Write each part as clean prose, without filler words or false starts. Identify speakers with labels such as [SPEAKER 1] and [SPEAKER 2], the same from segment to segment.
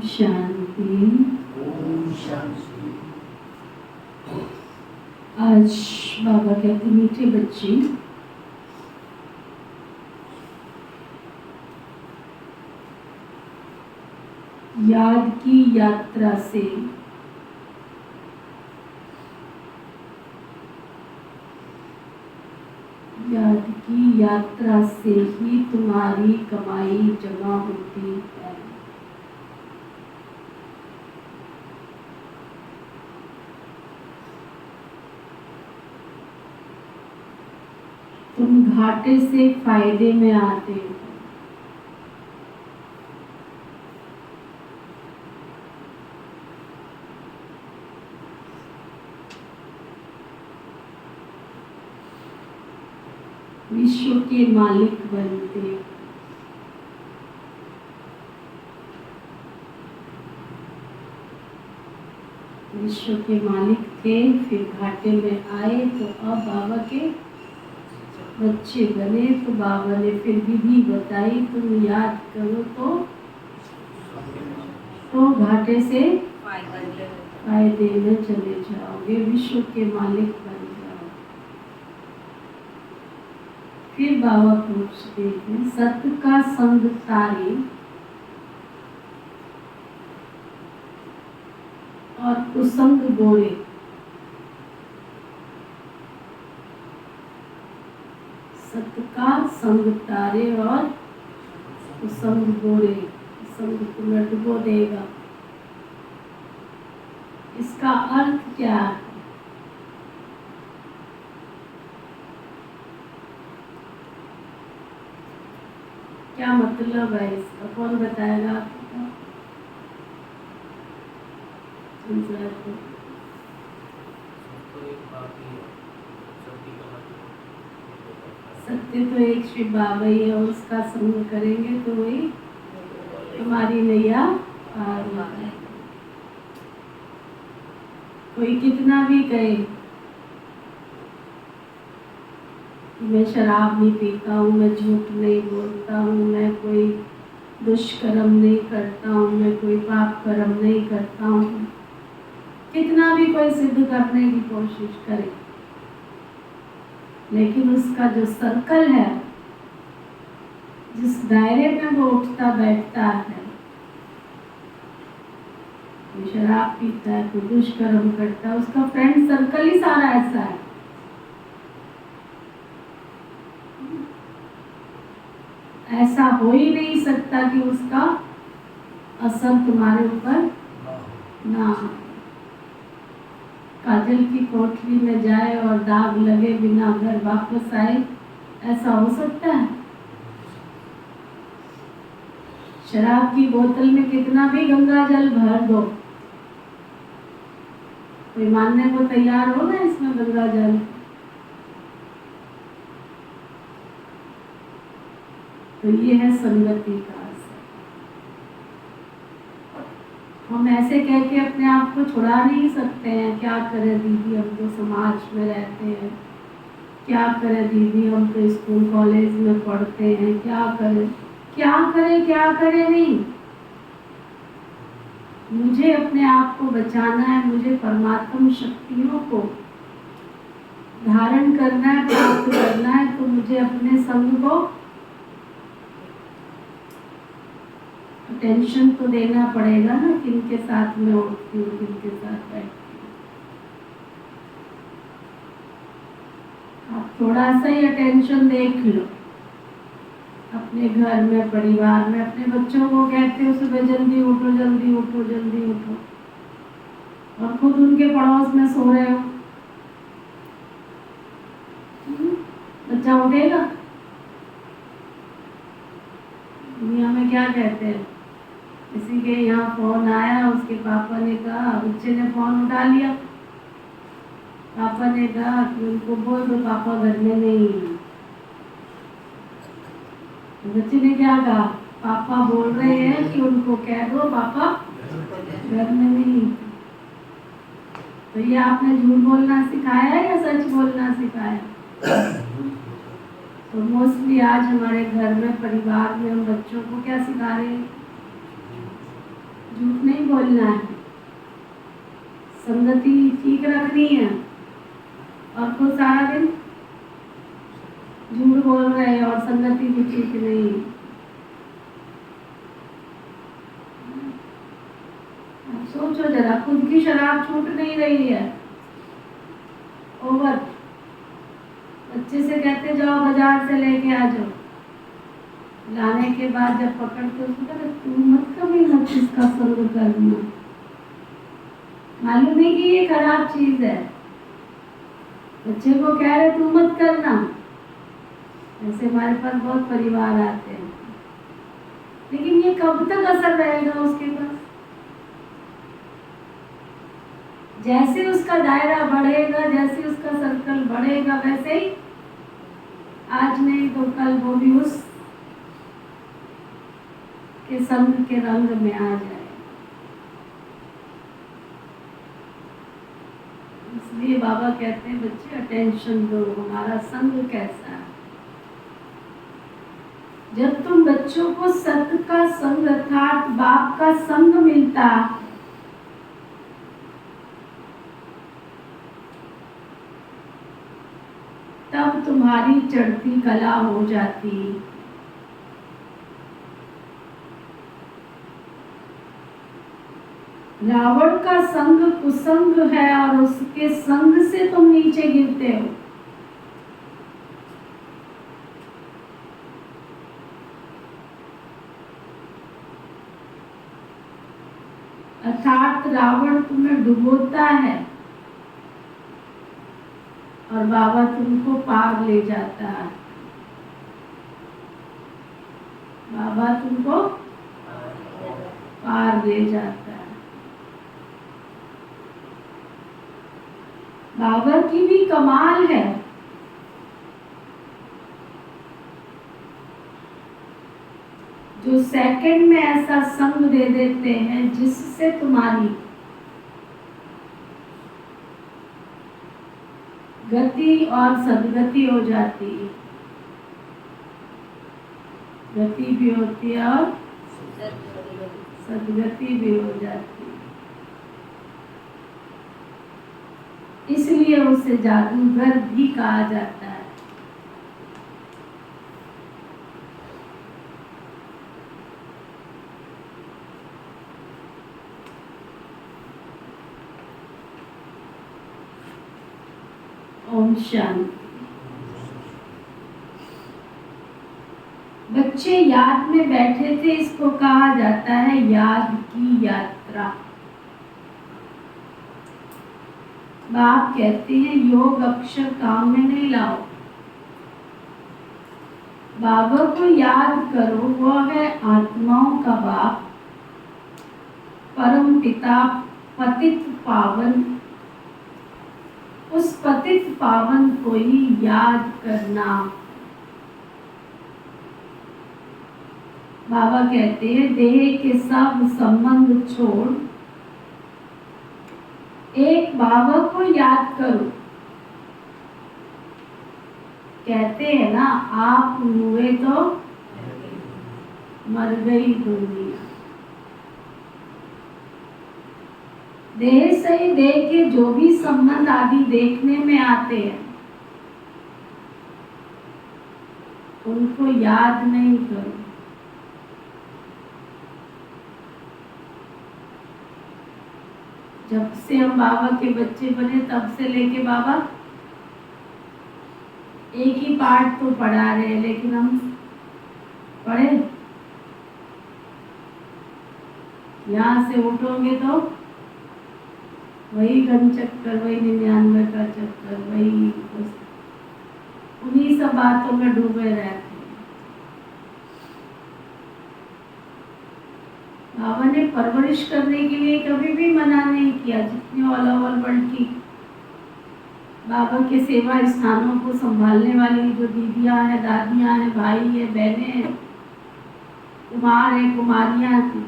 [SPEAKER 1] शांति। आज बाबा कहते मीठे बच्चे, याद की यात्रा से ही तुम्हारी कमाई जमा होती है। तुम घाटे से फायदे में आते हो। विश्व के मालिक बनते हो। विश्व के मालिक थे, फिर घाटे में आए तो अब बाबा के बच्चे बने। तो बाबा ने फिर विधि बताई, तुम याद करो तो घाटे से फायदे में चले जाओगे, विश्व के मालिक बन जाओ। फिर बाबा पूछते हैं, सत्य का संग तारे और कुसंग गोरे, सत्य का संग तारे और तो संग बोरे, संग को न डुबो देगा। इसका अर्थ क्या है? क्या मतलब है इसका? कौन बताएगा आपको? सत्य तो एक शिव बाबा ही है, उसका संग करेंगे तो वही तुम्हारी नैया पार हो जाएगी। कोई कितना भी कहे मैं शराब नहीं पीता हूँ, मैं झूठ नहीं बोलता हूँ, मैं कोई दुष्कर्म नहीं करता हूँ, मैं कोई पाप कर्म नहीं करता हूँ, कितना भी कोई सिद्ध करने की कोशिश करे, लेकिन उसका जो सर्कल है, जिस दायरे में वो उठता बैठता है, कोई शराब पीता है, कोई दुष्कर्म करता है, उसका फ्रेंड सर्कल ही सारा ऐसा है। ऐसा हो ही नहीं सकता कि उसका असर तुम्हारे ऊपर ना हो। काजल की कोठरी में जाए और दाग लगे बिना घर वापस आए, ऐसा हो सकता है? शराब की बोतल में कितना भी गंगा जल भर दो, कोई मानने को तैयार होगा इसमें गंगा जल? तो ये है संगति का असर। हम ऐसे कह के अपने आप को छुड़ा नहीं सकते हैं। क्या करें दीदी, हम तो समाज में रहते हैं, क्या करें दीदी, हम तो स्कूल कॉलेज में पढ़ते हैं, क्या करें क्या करें क्या करें नहीं। मुझे अपने आप को बचाना है, मुझे परमात्म शक्तियों को धारण करना है, प्राप्त करना है, तो मुझे अपने संग को टेंशन तो देना पड़ेगा ना, किनके साथ में उठती हूँ, किनके साथ बैठती हूँ। आप थोड़ा सा ही अटेंशन देख लो अपने घर में, परिवार में। अपने बच्चों को कहते हो सुबह जल्दी उठो, जल्दी उठो, जल्दी उठो, और खुद उनके पड़ोस में सो रहे हो। बच्चा उठेगा? दुनिया में क्या कहते हैं, किसी के यहाँ फोन आया, उसके पापा ने कहा, बच्चे ने फोन उठा लिया, पापा ने कहा कि उनको बोल दो पापा घर में नहीं है। बच्चे ने क्या कहा, पापा बोल रहे हैं कि उनको कह दो पापा घर में नहीं। तो ये आपने झूठ बोलना सिखाया या सच बोलना सिखाया? तो मोस्टली आज हमारे घर में, परिवार में हम बच्चों को क्या सिखा रहे हैं? झूठ नहीं बोलना है, संगति ठीक रखनी है, और खुद सारा दिन झूठ बोल रहे हैं और संगति भी ठीक नहीं। अब सोचो जरा, खुद की शराब छूट नहीं रही है, ओवर बच्चे से कहते जाओ बाजार से लेके आ जाओ, लाने के बाद जब पकड़ते उसको कहते तू मत कभी मत इसका संग करना, मालूम है कि ये खराब चीज है। बच्चे को कह रहे तू मत करना। ऐसे हमारे पास बहुत परिवार आते हैं, लेकिन ये कब तक असर रहेगा उसके पास? जैसे उसका दायरा बढ़ेगा, जैसे उसका सर्कल बढ़ेगा, वैसे ही आज नहीं तो कल वो भी उस के संग के रंग में आ जाए। इसलिए बाबा कहते हैं बच्चे अटेंशन दो, हमारा संग कैसा है। जब तुम बच्चों को सत का संग अर्थात बाप का संग मिलता, तब तुम्हारी चढ़ती कला हो जाती। रावण का संग कुसंग है और उसके संग से तुम नीचे गिरते हो। अर्थात रावण तुम्हें डुबोता है और बाबा तुमको पार ले जाता है। बाबा तुमको पार ले जाता है। बाबा की भी कमाल है। जो सेकंड में ऐसा संग दे देते हैं जिससे तुम्हारी गति और सदगति हो जाती है। गति भी होती है और सदगति भी हो जाती है। इसलिए उसे जादूगर भी कहा जाता है। ओम शांति। बच्चे याद में बैठे थे, इसको कहा जाता है याद की यात्रा। बाप कहते हैं योग अक्षर काम में नहीं लाओ, बाबा को याद करो। वह है आत्माओं का बाप, परम पिता, पतित पावन। उस पतित पावन को ही याद करना। बाबा कहते हैं देह के सब संबंध छोड़ एक बाबा को याद करो। कहते हैं ना, आप हुए तो मर गई दुनिया। देह से ही देह के जो भी संबंध आदि देखने में आते हैं उनको याद नहीं करो। जब से हम बाबा के बच्चे बने तब से लेके बाबा एक ही पाठ तो पढ़ा रहे हैं, लेकिन हम पढ़े। यहाँ से उठोगे तो वही घन चक्कर, वही 99 का चक्कर, वही उन्हीं सब बातों में डूबे रहते हैं। बाबा ने परवरिश करने के लिए कभी भी मना नहीं किया। जितनी ऑल ओवर वर्ल्ड की बाबा के सेवा स्थानों को संभालने वाली जो दीदियां हैं, दादियां हैं, भाई है, बहनें हैं, कुमार है, कुमारियां थी,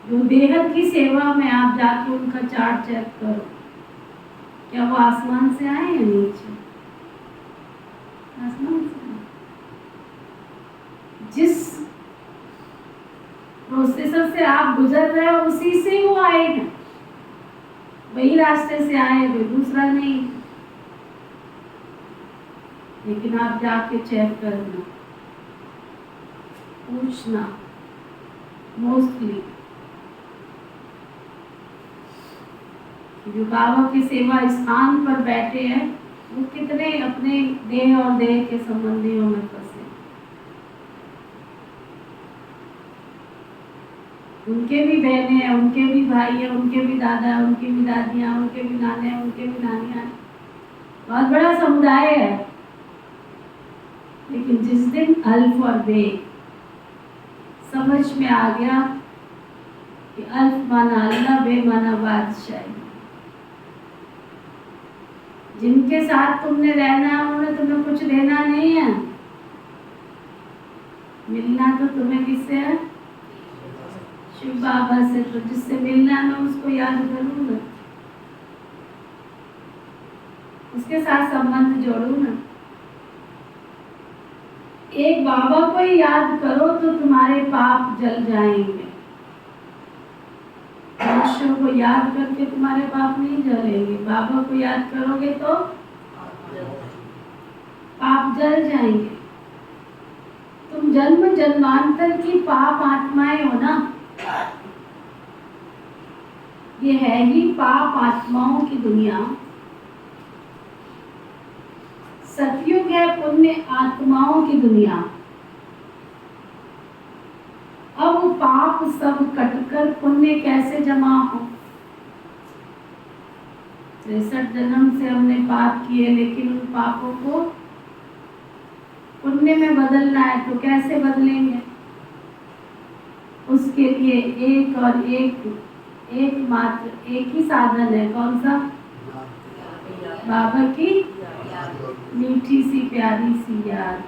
[SPEAKER 1] जो बेहद की सेवा में आप जाके उनका चार्ट चेक करो। क्या वो आसमान से आए या नीचे? आसमान से। जिस प्रोसेसर से आप गुजर रहे हो उसी से वो आए हैं। वही रास्ते से आए, कोई दूसरा नहीं। लेकिन आप जाके चेक करना, पूछना। मोस्टली जो बाबा के सेवा स्थान पर बैठे हैं वो कितने अपने देह और देह के संबंधियों में फंसे। उनके भी बहनें हैं, उनके भी भाई हैं, उनके भी दादा हैं, उनकी भी दादियां, उनके भी नाने हैं, उनके भी नानियां। बहुत बड़ा समुदाय है। लेकिन जिस दिन अल्फ और बे समझ में आ गया कि अल्फ माना अल्लाह, बे माना बादशाही, जिनके साथ तुमने रहना है उन्होंने तुम्हें कुछ देना नहीं है। मिलना तो तुम्हें किससे है? शिव बाबा से। तो जिससे मिलना है मैं उसको याद करूंगा, उसके साथ संबंध जोड़ू ना। एक बाबा को ही याद करो तो तुम्हारे पाप जल जाएंगे। मनुष्यों को याद करके तुम्हारे पाप नहीं जलेंगे। बाबा को याद करोगे तो पाप जल जाएंगे। तुम जन्म जन्मांतर की पाप आत्माएं हो ना। ये है ही पाप आत्माओं की दुनिया। सतयुग है पुण्य आत्माओं की दुनिया। अब पाप सब कटकर पुण्य पुण्य कैसे जमा हो। 63 जन्म से हमने पाप किए, लेकिन उन पापों को पुण्य में बदलना है तो कैसे बदलेंगे। उसके लिए एक और एक मात्र एक ही साधन है। कौन सा? बाबा की मीठी सी प्यारी सी याद।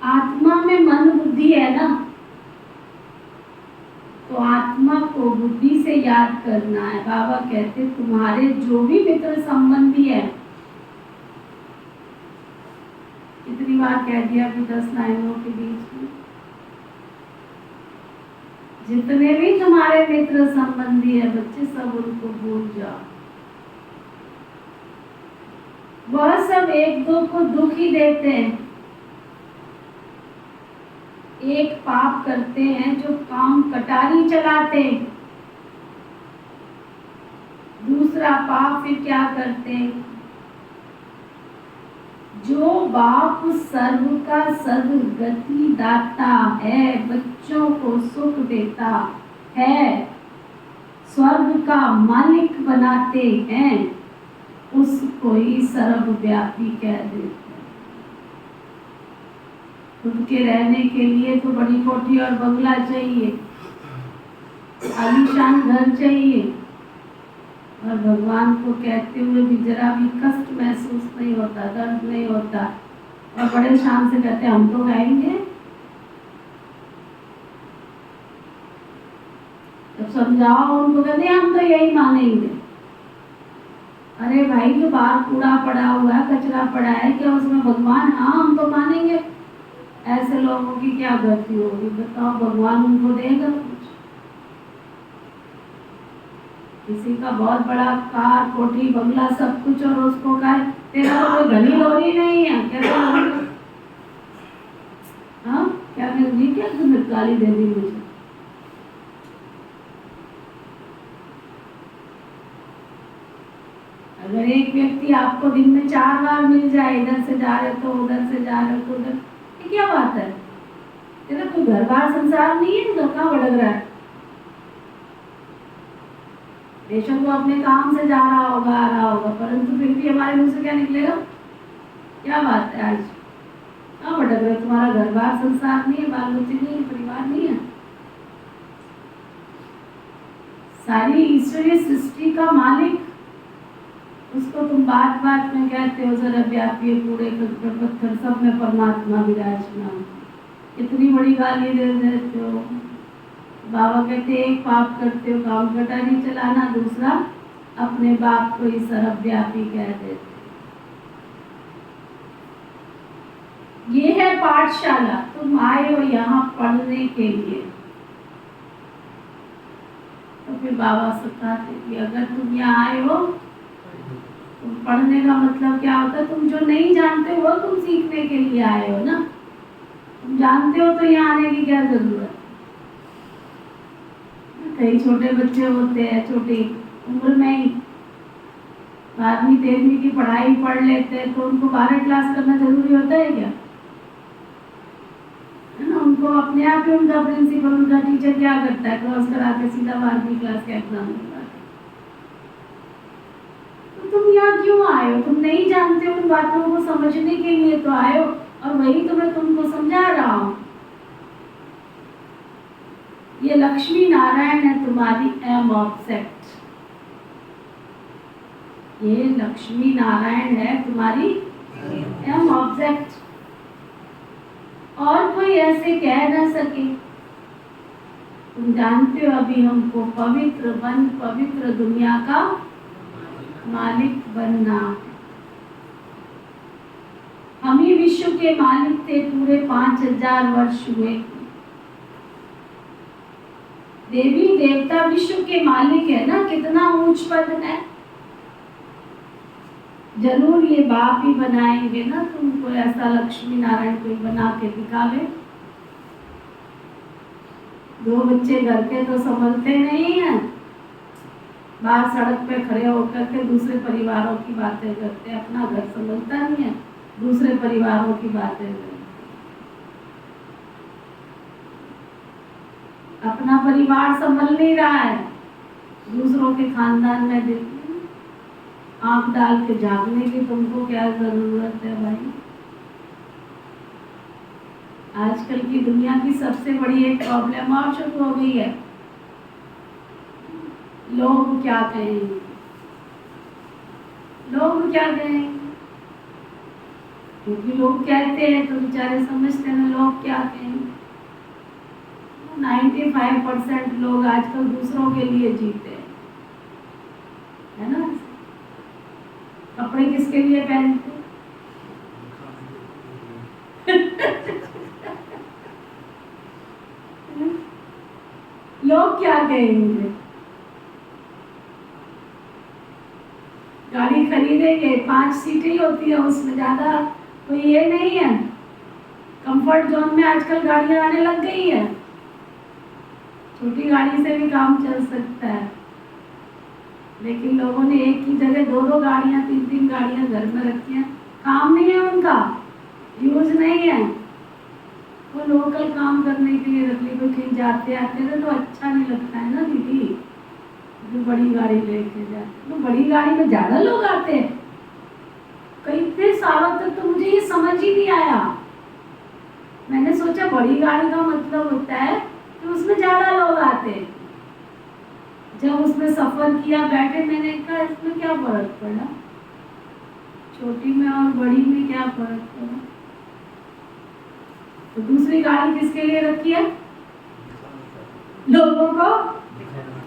[SPEAKER 1] आत्मा में मन बुद्धि है ना, तो आत्मा को बुद्धि से याद करना है। बाबा कहते तुम्हारे जो भी मित्र संबंधी है, कितनी बार कह दिया कि 10 लाइनों के बीच में, जितने भी तुम्हारे मित्र संबंधी है बच्चे, सब उनको भूल जाओ। वह सब एक दो को दुख ही देते हैं। एक पाप करते हैं जो काम कटारी चलाते, दूसरा पाप फिर क्या करते, जो बाप सर्व का सद्गति दाता है, बच्चों को सुख देता है, स्वर्ग का मालिक बनाते हैं, उसको ही सर्वव्यापी कह देते। उनके रहने के लिए तो बड़ी कोठी और बंगला चाहिए, आलीशान घर चाहिए, और भगवान को कहते हुए भी जरा भी कष्ट महसूस नहीं होता, दर्द नहीं होता, और बड़े शान से कहते हम तो गाएंगे। जब समझाओ उनको कहते हम तो यही मानेंगे। अरे भाई, जो बाहर कूड़ा पड़ा हुआ है, कचरा पड़ा है, क्या उसमें भगवान? हाँ, हम तो मानेंगे। ऐसे लोगों की क्या गति होगी बताओ, भगवान उनको देगा कुछ? किसी का बहुत बड़ा कार, कोठी, बंगला, सब कुछ, और उसको कहे तेरा तो कोई धनी लोरी नहीं है, क्या हाँ क्या जी, क्या तुमने गाली दे दी मुझे? अगर एक व्यक्ति आपको दिन में 4 बार मिल जाए, इधर से जा रहे तो उधर से जा रहे तो उधर, क्या बात है? तेरा कोई घर बार संसार नहीं है, तो कहाँ भटक रहा है? बेशक वो अपने काम से जा रहा होगा, आ रहा होगा, परंतु फिर भी हमारे मुंह से क्या निकलेगा? क्या बात है आज कहाँ भटक रहे? तुम्हारा घर बार संसार नहीं है, बाल बच्चे नहीं है, परिवार नहीं है। सारी ईश्वरीय सृष्टि का मालिक, उसको तुम बात बात में कहते हो सर्वव्यापी, पूरे पत्थर सब में परमात्मा विराजमान। इतनी बड़ी गाली दे देते हो। बाबा कहते एक पाप करते हो, काम कटारी चलाना, दूसरा अपने बाप को ही सर्वव्यापी कह देते। ये है पाठशाला, तुम आए हो यहाँ पढ़ने के लिए। तो फिर बाबा सिखाते कि अगर तुम यहाँ आए हो, पढ़ने का मतलब क्या होता है? तुम जो नहीं जानते वो तुम सीखने के लिए आए हो ना। तुम जानते हो तो यहाँ आने की क्या जरूरत? कई छोटे बच्चे होते हैं, छोटी उम्र में ही 12वीं 13वीं की पढ़ाई पढ़ लेते हैं, तो उनको 12 क्लास करना जरूरी होता है क्या? है ना, उनको अपने आप ही उनका प्रिंसिपल, उनका टीचर क्या करता है? क्रॉस करा के सीधा 12वीं क्लास का एग्जाम होता है। तुम यहाँ क्यों आए हो? तुम नहीं जानते उन बातों को समझने के लिए तो आए हो, और वही तो मैं तुमको समझा रहा हूँ। ये लक्ष्मी नारायण है तुम्हारी एम ऑब्जेक्ट। ये लक्ष्मी नारायण है तुम्हारी एम ऑब्जेक्ट, और कोई ऐसे कह ना सके। तुम जानते हो अभी हमको पवित्र बन, पवित्र दुनिया का मालिक बनना। हम ही विश्व के मालिक थे, पूरे 5000 वर्ष हुए। देवी देवता विश्व के मालिक है ना, कितना ऊंच पद है। जरूर ये बाप ही बनाएंगे ना तुमको, ऐसा लक्ष्मी नारायण कोई बना के दिखावे। 2 बच्चे घर के तो संभलते नहीं है, बाहर सड़क पे खड़े होकर के दूसरे परिवारों की बातें करते, अपना घर संभलता नहीं है, दूसरे परिवारों की बातें करते। अपना परिवार संभल नहीं रहा है, दूसरों के खानदान में आंख डाल के झांकने की तुमको क्या जरूरत है भाई। आजकल की दुनिया की सबसे बड़ी एक प्रॉब्लम और शुरू हो गई है, लोग क्या कहेंगे, लोग क्या कहेंगे। क्योंकि लोग कहते हैं तो बेचारे समझते हैं लोग क्या कहेंगे। 95% लोग आजकल दूसरों के लिए जीते हैं, है ना। कपड़े किसके लिए पहनते लोग क्या कहेंगे। गाड़ी खरीदेंगे 5 सीटें होती है, उसमें ज्यादा तो ये नहीं है। कंफर्ट जोन में आजकल गाड़ियां आने लग गई है, छोटी गाड़ी से भी काम चल सकता है। लेकिन लोगों ने एक ही जगह 2-2 गाड़ियां 3-3 गाड़ियां घर में रखी हैं, काम नहीं है उनका, यूज नहीं है। वो लोकल काम करने के लिए रख ली, कोई कहीं जाते आते थे तो अच्छा नहीं लगता है ना दीदी, जो बड़ी गाड़ी लेके जाते। तो बड़ी गाड़ी में ज्यादा लोग आते हैं, कई इतने सालों तक तो मुझे ये समझ ही नहीं आया। मैंने सोचा बड़ी गाड़ी का मतलब होता है कि उसमें ज्यादा लोग आते हैं। जब उसमें सफर किया, बैठे, मैंने कहा इसमें क्या फर्क पड़ा, छोटी में और बड़ी में क्या फर्क पड़ा। तो दूसरी गाड़ी किसके लिए रखी है, लोगों को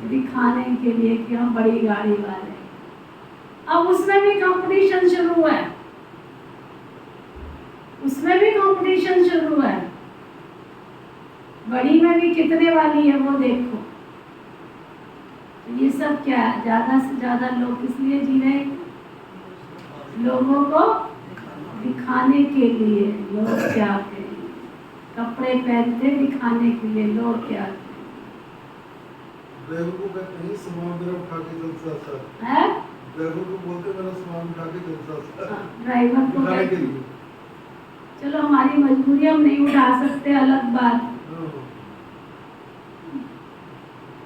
[SPEAKER 1] दिखाने के लिए कि हम बड़ी गाड़ी वाले। अब उसमें भी कंपटीशन शुरू है, उसमें भी कंपटीशन शुरू है। बड़ी में भी कितने वाली है वो देखो। तो ये सब क्या है, ज्यादा से ज्यादा लोग किस लिए जी रहे हैं, लोगों को दिखाने के लिए। लोग क्या कहेंगे, कपड़े पहनते दिखाने के लिए, लोग क्या कहेंगे।
[SPEAKER 2] ड्राइवर को कहते हैं सामान मेरा उठा के चलता सर
[SPEAKER 1] है,
[SPEAKER 2] ड्राइवर को बोलते मेरा सामान उठा के चलता सर,
[SPEAKER 1] ड्राइवर को
[SPEAKER 2] उठाने के लिए।
[SPEAKER 1] चलो हमारी मजबूरी, हम नहीं उठा सकते, अलग बात।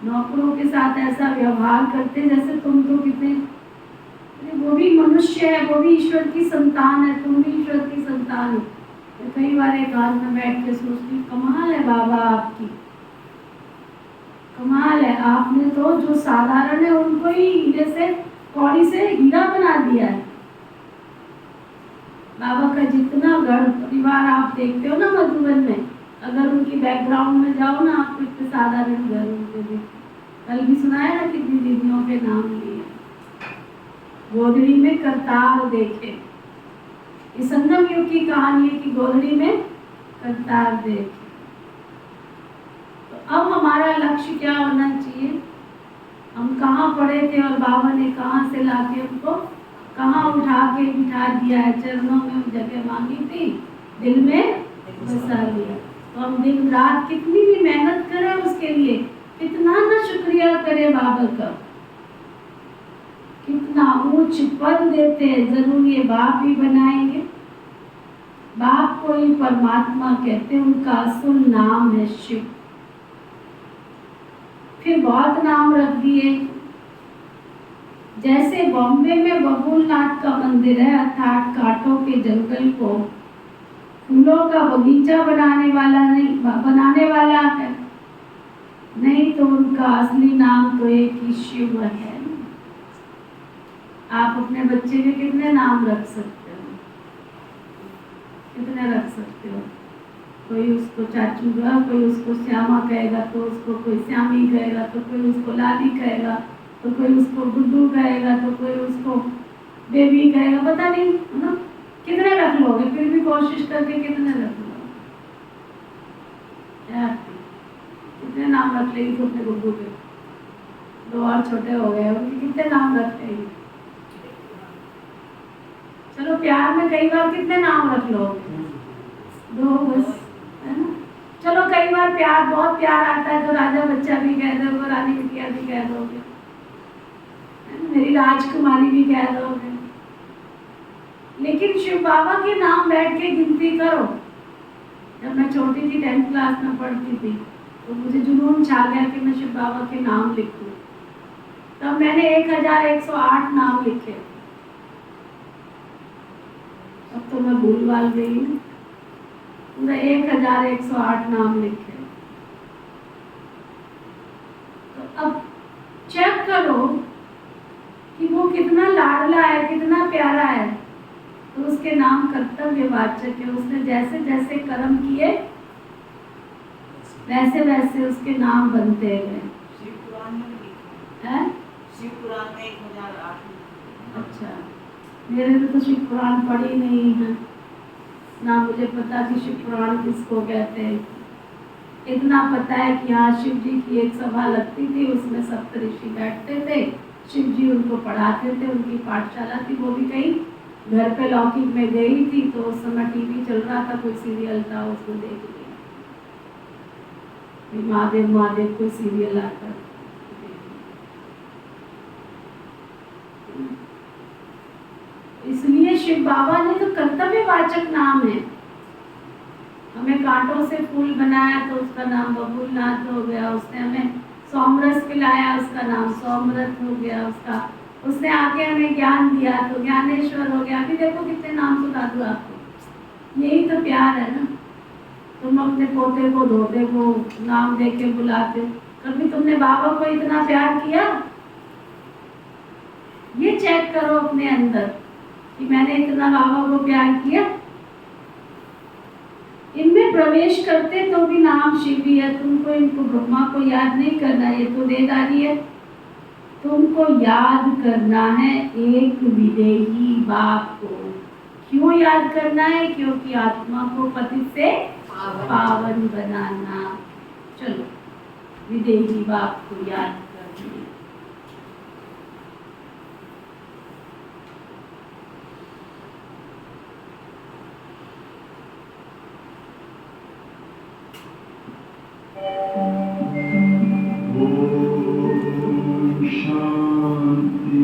[SPEAKER 1] नौकरों के साथ ऐसा व्यवहार करते जैसे तुम तो कितने, वो भी मनुष्य है, वो भी ईश्वर की संतान है, तुम भी ईश्वर की संतान हो। तो कई बार एक हाथ में बैठ के सोचती, कमाल है बाबा आपकी, कमाल है, आपने तो जो साधारण है उनको ही हीरे से, कौड़ी से हीरा बना दिया है। बाबा का जितना घर परिवार आप देखते हो ना मधुबन में, अगर उनकी बैकग्राउंड में जाओ ना, आपको इतने साधारण घर उनके देखो। कल भी सुनाया ना कितनी दीदियों के नाम लिए, गोधड़ी में करतार देखे। ये संगम युग की कहानी है कि गोधड़ी में करतार देखे। तो अब हमारा लक्ष्य क्या होना चाहिए, हम कहाँ पड़े थे और बाबा ने कहाँ से लाके हमको कहाँ उठा के बिठा दिया है। चरणों में जगह मांगी थी, दिल में बसा लिया। तो हम दिन रात कितनी भी मेहनत करें उसके लिए, कितना ना शुक्रिया करें बाबा का, कितना ऊंच पद देते हैं। जरूर ये बाप ही बनाएंगे, बाप को ही परमात्मा कहते हैं, उनका असल नाम है शिव। फिर बहुत नाम रख दिए, जैसे बॉम्बे में बबूलनाथ का मंदिर है, अर्थात कांटों के जंगल को फूलों का बगीचा बनाने वाला है, नहीं तो उनका असली नाम तो एक ही शिव है। आप अपने बच्चे के कितने नाम रख सकते हो, कितने रख सकते हो। कोई उसको चाचू का, कोई उसको श्यामा कहेगा, तो उसको कोई श्यामी कहेगा, तो कोई उसको लाली कहेगा, तो कोई उसको गुड्डू कहेगा, तो कोई उसको बेबी कहेगा, पता नहीं है ना। कितने रख लोगे, फिर भी कोशिश करके कितने रख लोगे, कितने नाम रख लेगी तो अपने गुड्डू के। 2 और छोटे हो गए, उनके कितने नाम रख लेगी। चलो प्यार में कई बार कितने नाम रख लोगे, 2 बस, है ना। चलो कई बार प्यार, बहुत प्यार आता है तो राजा बच्चा भी कह दोगे, रानी बिटिया भी कह दोगे, मेरी राजकुमारी भी कह दोगे। लेकिन शिव बाबा के नाम बैठ के गिनती करो। जब मैं छोटी थी 10th क्लास में पढ़ती थी, तो मुझे जुनून छा गया कि मैं शिव बाबा के नाम लिखूं। तब मैंने 1108 नाम लिखे। अब तो मैं भूल-भाल गई हूँ। पूरा 1108 नाम लिखे। तो अब चेक करो कि वो कितना लाडला है, कितना प्यारा है। तो उसके नाम कर्तव्यवाचक है। उसने जैसे जैसे कर्म किए वैसे वैसे उसके नाम बनते गए।
[SPEAKER 3] शिव पुराण में लिखा
[SPEAKER 1] है?
[SPEAKER 3] शिव पुराण में 1008 में।
[SPEAKER 1] अच्छा, मेरे तो शिव पुराण पढ़ी नहीं है, ना मुझे पता कि शिव पुराण किसको कहते हैं। इतना पता है कि हाँ, शिव जी की एक सभा लगती थी, उसमें सप्तऋषि बैठते थे, शिव जी उनको पढ़ाते थे, उनकी पाठशाला थी। वो भी कहीं घर पे लौकिक में गई थी, तो उस समय टीवी चल रहा था, कोई सीरियल था, उसको देख लिया। महादेव महादेव कोई सीरियल आता। इसलिए शिव बाबा ने तो कर्तव्यवाचक नाम है। हमें कांटों से फूल बनाया तो उसका नाम बबूलनाथ हो गया। उसने हमें सोमरस पिलाया, उसका नाम सोमरथ हो गया। उसने आके हमें ज्ञान दिया तो ज्ञानेश्वर हो गया। अभी देखो कितने नाम सुना दूं आपको। यही तो प्यार है ना। तुम अपने पोते को धोते को नाम दे के बुलाते, कभी तुमने बाबा को इतना प्यार किया? ये चेक करो अपने अंदर कि मैंने इतना बाबा को प्यार किया। इनमें प्रवेश करते तो भी नाम शिव ही है। तुमको इनको ब्रह्मा को याद नहीं करना, ये तो देदारी है। तुमको याद करना है एक विदेही बाप को। क्यों याद करना है? क्योंकि आत्मा को पतित से पावन बनाना। चलो, विदेही बाप को याद करना।
[SPEAKER 4] शांति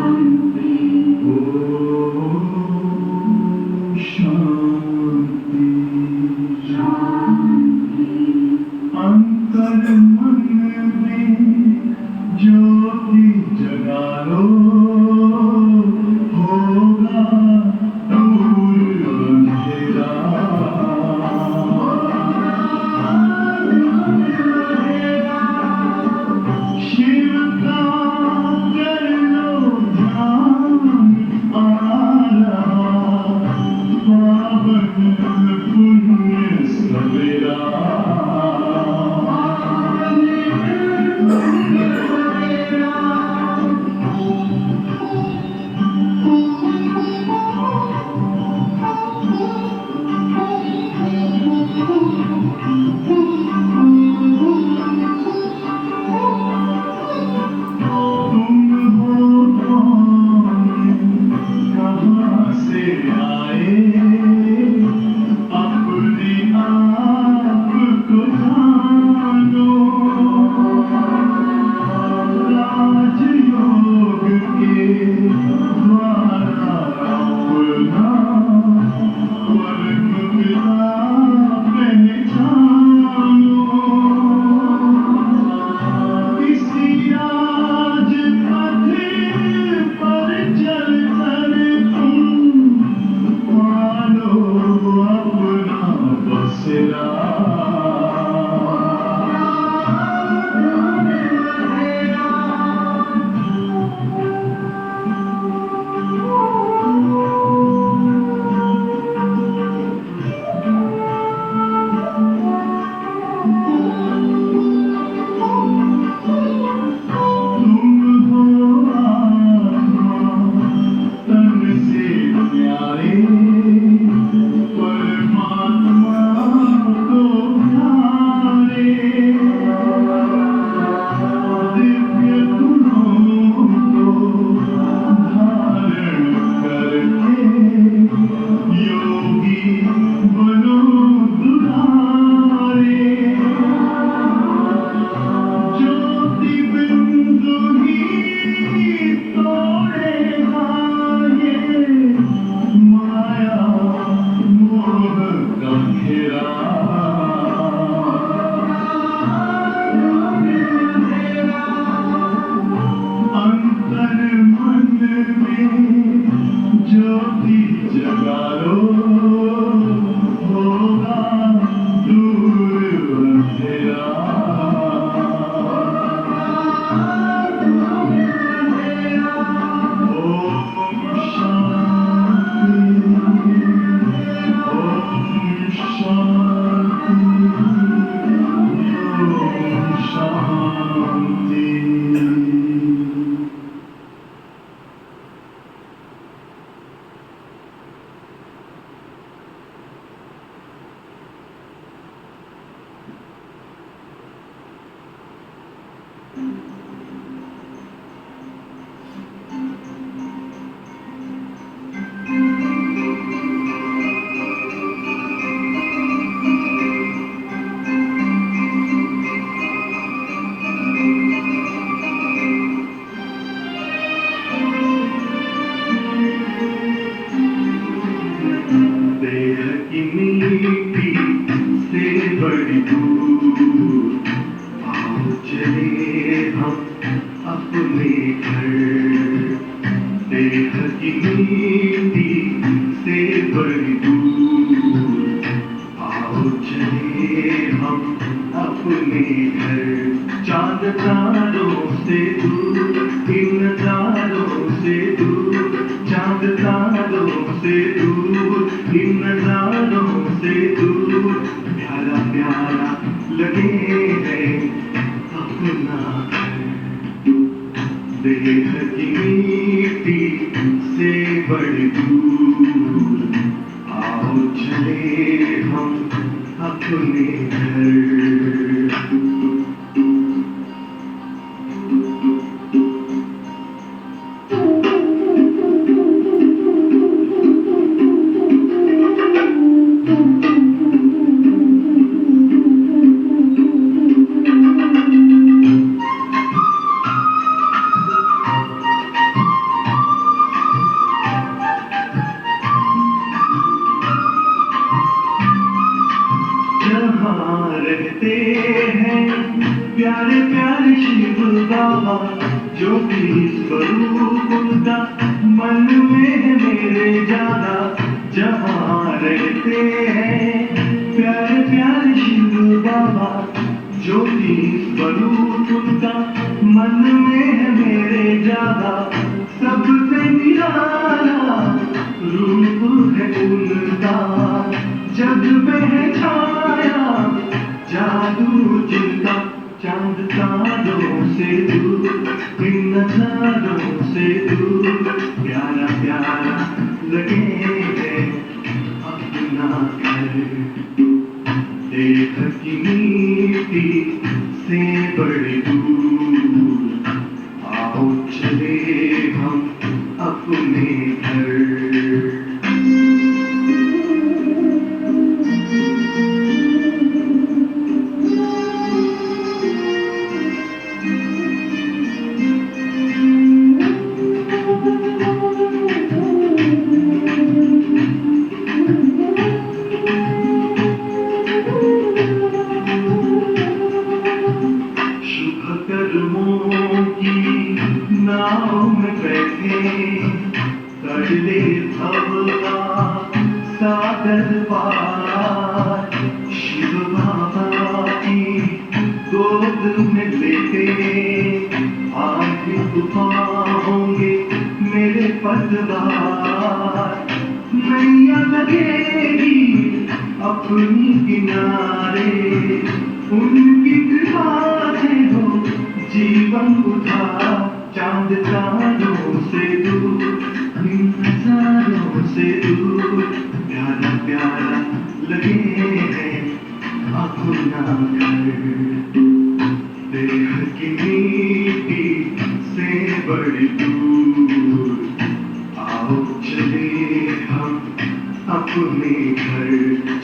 [SPEAKER 4] शांति शांति शांति अंतर मन ज्योति जगा लो, होगा दूर अंधेरा। ओम शांति, ओम शांति। देह की नीति से बड़ी दूर, आओ चले हम अपने घर। देह की नीति से बड़ी दूर, आओ चले हम अपने घर। चांद तारों से दूर, इन तारों से दूर, चांद तारों से दूर, इन नजारों से दूर, प्यारा प्यारा लगे है अपना घर। देह की मिट्टी से बड़ी दूर, आओ चले हम अपने घर। जहाँ रहते हैं प्यारे प्यारे शिव बाबा, जो भी स्वरूप उनका मन में है मेरे ज्यादा। जहाँ रहते हैं प्यारे प्यारे शिव बाबा, जो भी स्वरूप उनका मन में है मेरे ज्यादा। सबसे निराला रूप है उनका, जग पे है छाया जादू जिनका। चांद तारों से दूर, इन नजारों से दूर, प्यारा प्यारा लगे है अपना घर। देख की नीति से बड़ी दूर, आओ चले हम अपने घर। कर्मों की नाव में बैठे, कर ले भव का सागर पार। शिव बाबा की गोद में लेते, आगे तूफान होंगे मेरे पतवार। नैया लगेगी अपनी किनारे, उनकी कृपा से हो जीवन उधार। चांद तारों से दूर, इन नजारों से दूर, प्यारा प्यारा लगे है अपना घर। देह की नीति से बड़ी दूर, आओ चले हम अपने घर।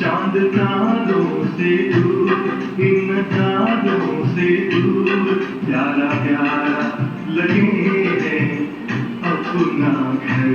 [SPEAKER 4] चांद तारों से दूर, इन नजारों से दूर, प्यारा प्यारा लगे है अपना घर।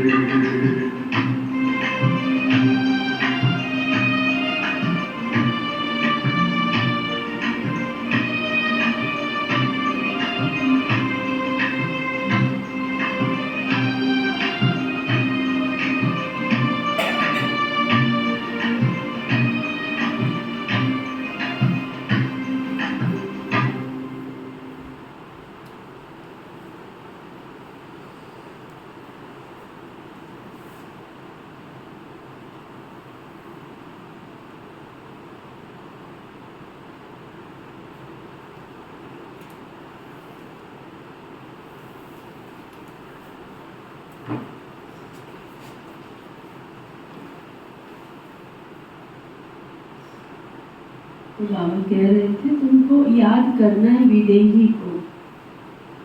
[SPEAKER 1] तो बाबा कह रहे थे तुमको याद करना है विदेही को,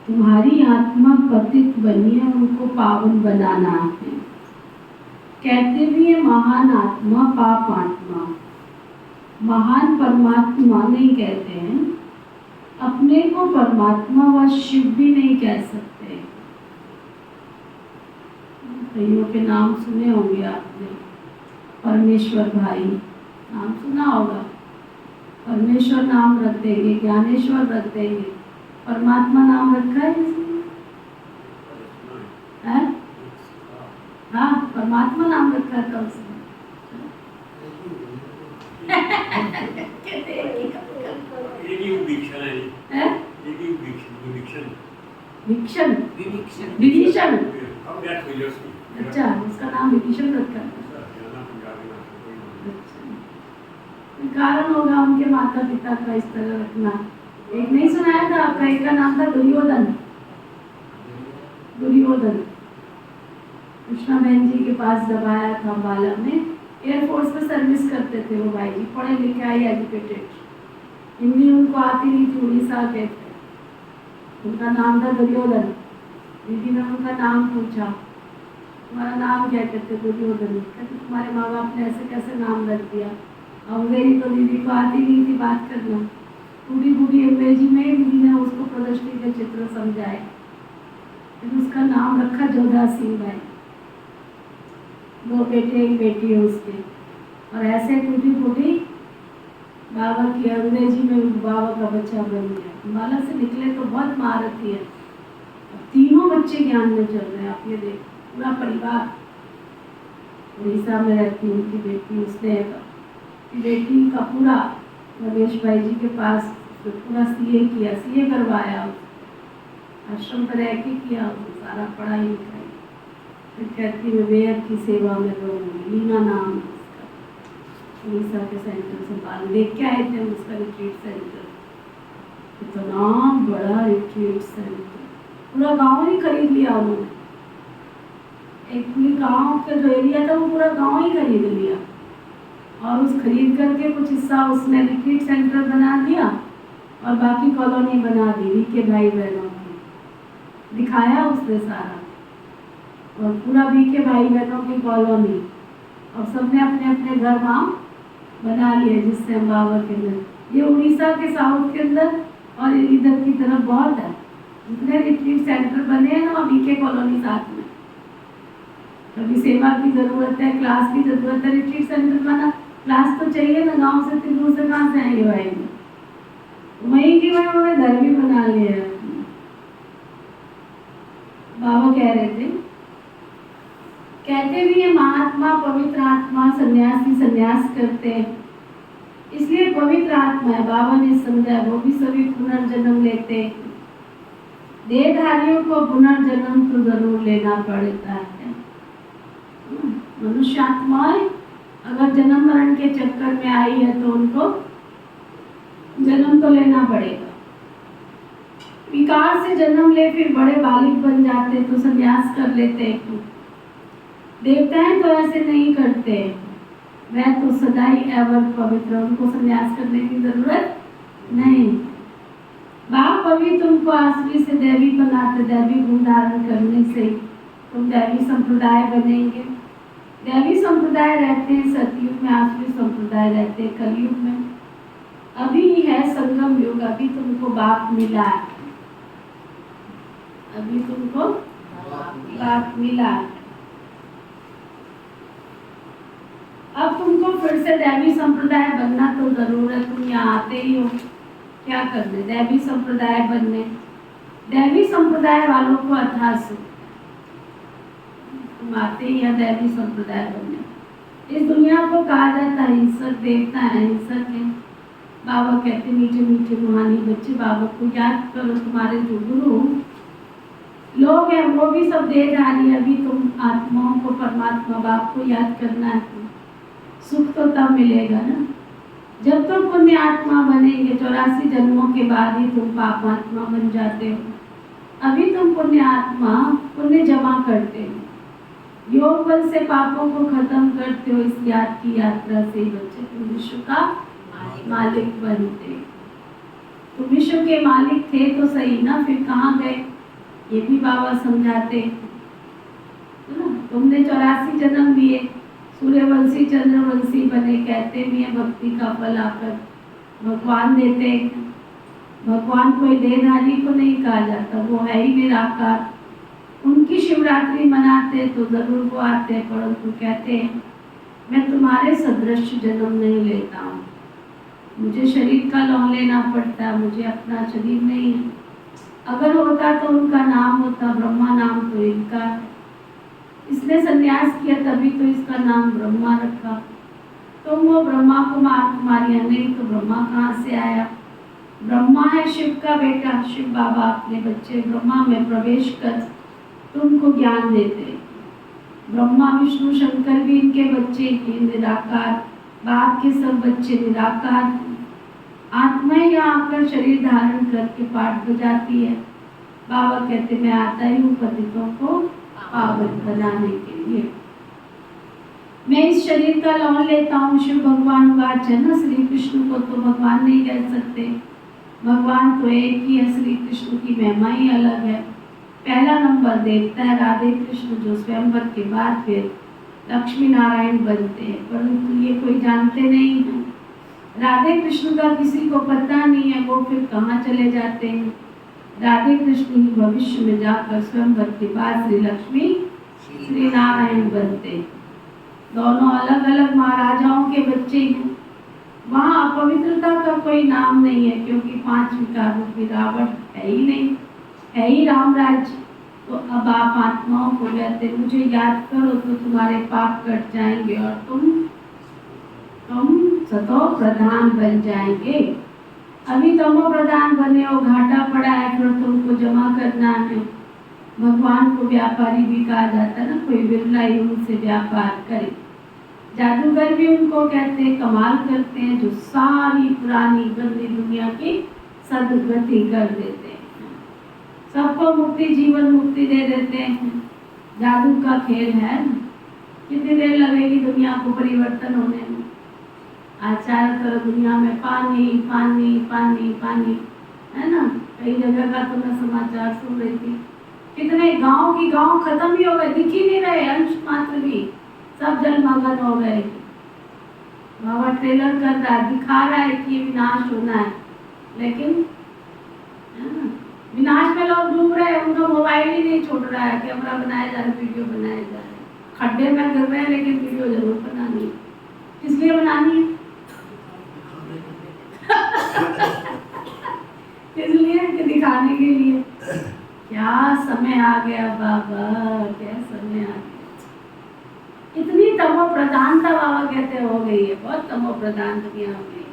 [SPEAKER 1] तुम्हारी आत्मा पतित बनी है, उनको पावन बनाना है। कहते भी है महान आत्मा पाप आत्मा, महान परमात्मा नहीं कहते हैं, अपने को परमात्मा व शिव भी नहीं कह सकते। कईयों के नाम सुने होंगे आपने, परमेश्वर भाई नाम सुना होगा, परमेश्वर नाम रख देंगे, ज्ञानेश्वर रख देंगे, परमात्मा नाम रखा है किसी ने? हाँ, परमात्मा नाम रखा है कब से? विभीषण, विभीषण, अच्छा उसका नाम विभीषण रखा है। कारण होगा उनके माता पिता का इस तरह रखना। एक नहीं सुनाया था आपका, एक का नाम था दुर्योधन, दुर्योधन। कृष्णा बहन जी के पास जब आया था अम्बाला में, एयरफोर्स में सर्विस करते थे वो भाई जी, पढ़े लिखे हाई एजुकेटेड, हिंदी उनको आती नहीं थी, उड़ीसा के थे, उनका नाम था दुर्योधन। दीदी ने उनका नाम पूछा, तुम्हारा नाम क्या कहते? दुर्योधन। कहते तुम्हारे माँ बाप ने ऐसे कैसे नाम रख दिया? अंग्रेजी तो दीदी को आती नहीं थी बात करना, टूटी फूटी अंग्रेजी में दीदी ने उसको प्रदर्शनी के चित्र समझाए, फिर उसका नाम रखा जोधा सिंह भाई। 2 बेटे 1 बेटी है उसके, और ऐसे टूटी फूटी बाबा की अंग्रेजी में बाबा का बच्चा बन गया। अम्बाला से निकले तो बहुत महारथी है, तीनों बच्चे ज्ञान में चल रहे हैं। आप ये देखो, पूरा परिवार उड़ीसा में रहती, उनकी बेटी, उसने बेटी का पूरा रमेश भाई जी के पास पूरा सीए किया, सीए करवाया, आश्रम पर रह के किया, सारा पढ़ाई लिखाई। फिर कहती मैं बेहद की सेवा में रहूँगी। लीना नाम उसका, उड़ीसा के सेंटर से बाल देख के आए थे उसका रिट्रीट सेंटर, इतना बड़ा रिट्रीट सेंटर, पूरा गांव ही खरीद लिया उन्होंने। एक पूरी गांव का जो एरिया था वो पूरा गांव ही खरीद लिया, और उस खरीद करके कुछ हिस्सा उसने रिट्रीट सेंटर बना दिया और बाकी कॉलोनी बना दी वीके भाई बहनों की, दिखाया उसने सारा, और पूरा वीके भाई बहनों की कॉलोनी, और सबने अपने अपने घर वहाँ बना लिए, जिससे हम बाबा के अंदर, ये उड़ीसा के साउथ के अंदर और इधर की तरफ बहुत है, जितने रिट्रीट सेंटर बने हैं ना वीके कॉलोनी साथ में। कभी सेवा की जरूरत है, क्लास की जरूरत है, रिट्रीट सेंटर बना, क्लास तो चाहिए ना, गांव से इतनी दूर से कहाँ से आएंगे भाई? वहीं की वहीं उन्होंने घर भी बना लिया है। बाबा कह रहे थे, कहते भी ये महात्मा पवित्र आत्मा सन्यासी सन्यास करते हैं, इसलिए पवित्र आत्मा है। बाबा ने समझा, वो भी सभी पुनर्जन्म लेते हैं। देहधारियों को पुनर्जन्म तो जरूर लेना पड़ता है। मनुष्य आत्माएं अगर जन्म मरण के चक्कर में आई है तो उनको जन्म तो लेना पड़ेगा। विकार से जन्म ले फिर बड़े बालिक बन जाते तो संन्यास कर लेते। देवताएं तो ऐसे नहीं करते, वह तो सदा ही एवर पवित्र, उनको संन्यास करने की जरूरत नहीं। बाप अभी तुमको आसुरी से दैवी बनाते, दैवी गुण धारण करने से तुम दैवी संप्रदाय बनेंगे। दैवी संप्रदाय रहते हैं सतयुग में, आसुरी संप्रदाय रहते हैं कलयुग में। अभी ही है संगम युग, अभी तुमको बाप मिला है, अभी तुमको बाप मिला। अब तुमको फिर से दैवी संप्रदाय बनना तो जरूर है, तुम यहाँ आते ही हो क्या करने? दैवी संप्रदाय बनने। दैवी संप्रदाय वालों को अर्थात तुम आते ही या दैवी संप्रदाय बनने। इस दुनिया को कहा जाता है हिंसक, देवता है हिंसक है। बाबा कहते मीठे मीठे रूहानी बच्चे, बाबा को याद करो, तुम्हारे जो गुरु लोग हैं वो भी सब देहधारी। अभी तुम आत्माओं को परमात्मा बाप को याद करना है, सुख तो तब मिलेगा ना जब तुम पुण्य आत्मा बनेंगे। 84 जन्मों के बाद ही तुम पाप आत्मा बन जाते हो। अभी तुम पुण्य आत्मा, पुण्य जमा करते हो, योग बल से पापों को खत्म करते हो। इस याद की यात्रा से बच्चे तुम विश्व का मालिक बनते। तो विश्व के मालिक थे तो सही ना, फिर कहाँ गए, ये भी बाबा समझाते है ना। तुमने 84 जन्म लिए, सूर्यवंशी चंद्रवंशी बने, कहते भी है भक्ति का फल आकर भगवान देते हैं। भगवान कोई देहधारी को नहीं कहा जाता, वो है ही निराकार। उनकी शिवरात्रि मनाते तो जरूर वो आते हैं, परंतु कहते हैं मैं तुम्हारे सदृश जन्म नहीं लेता हूँ, मुझे शरीर का लौन लेना पड़ता है, मुझे अपना शरीर नहीं है। अगर होता तो उनका नाम होता ब्रह्मा, नाम तो इनका है, इसने संन्यास किया तभी तो इसका नाम ब्रह्मा रखा। तुम वो ब्रह्मा कुमार कुमारियां नहीं तो ब्रह्मा कहाँ से आया। ब्रह्मा है शिव का बेटा, शिव बाबा अपने बच्चे ब्रह्मा में प्रवेश कर तुमको ज्ञान देते। ब्रह्मा विष्णु शंकर भी इनके बच्चे ही निराकार, बाप के सब बच्चे निराकार। आत्मा यहाँ आकर शरीर धारण करके पाठ बजाती है। बाबा कहते मैं आता ही हूँ पतितों को पावन बनाने के लिए। मैं इस शरीर का लौन लेता हूँ। शिव भगवान वाच है ना, श्री कृष्ण को तो भगवान नहीं कह सकते, भगवान तो एक ही है, श्री कृष्ण की महिमा ही अलग है। पहला नंबर देवता है राधे कृष्ण, जो स्वयंवर के बाद फिर लक्ष्मी नारायण बनते हैं, परंतु ये कोई जानते नहीं है। राधे कृष्ण का किसी को पता नहीं है, वो फिर कहाँ चले जाते हैं। राधे कृष्ण ही भविष्य में जाकर स्वयंवर के बाद श्री लक्ष्मी श्री नारायण बनते। दोनों अलग अलग महाराजाओं के बच्चे हैं। वहाँ अपवित्रता का कोई नाम नहीं है, क्योंकि 5 विकार रूपी रावण है ही नहीं, है ही राम राज्य। तो अब आप आत्माओं को कहते मुझे याद करो तो तुम्हारे पाप कट जाएंगे और तुम सतो प्रधान बन जाएंगे। अभी तमो प्रधान बने हो, घाटा पड़ा है, फिर तुमको जमा करना है। भगवान को व्यापारी भी कहा जाता है ना, कोई बिरला ही उनसे व्यापार करे। जादूगर भी उनको कहते हैं, कमाल करते हैं, जो सारी पुरानी गंदी दुनिया की सदगति कर देते हैं, सबको मुक्ति जीवन मुक्ति दे देते हैं। जादू का खेल है ना। कितनी देर लगेगी दुनिया को परिवर्तन होने में। आज चारों तरफ दुनिया में पानी पानी पानी पानी है ना। कई जगह का तो मैं समाचार सुन रही थी, कितने गांव की गांव खत्म ही हो गए, दिख ही नहीं रहे अंश मात्र भी, सब जलमग्न हो गए। बाबा ट्रेलर कर रहा है, दिखा रहा है कि ये विनाश होना है, लेकिन है ना, विनाश में लोग डूब रहे हैं। उनका मोबाइल ही नहीं छोड़ रहा है, कैमरा बनाया जा रहा है, वीडियो बनाया जा रहा है, खड्डे में गिर रहे हैं, लेकिन वीडियो जरूर बनानी है। किस लिए बनानी है? इसलिए कि दिखाने के लिए। क्या समय आ गया बाबा, क्या समय आ गया। इतनी तमो प्रधानता बाबा कहते हो गई है, बहुत तमो प्रधान दुनिया हो गई है।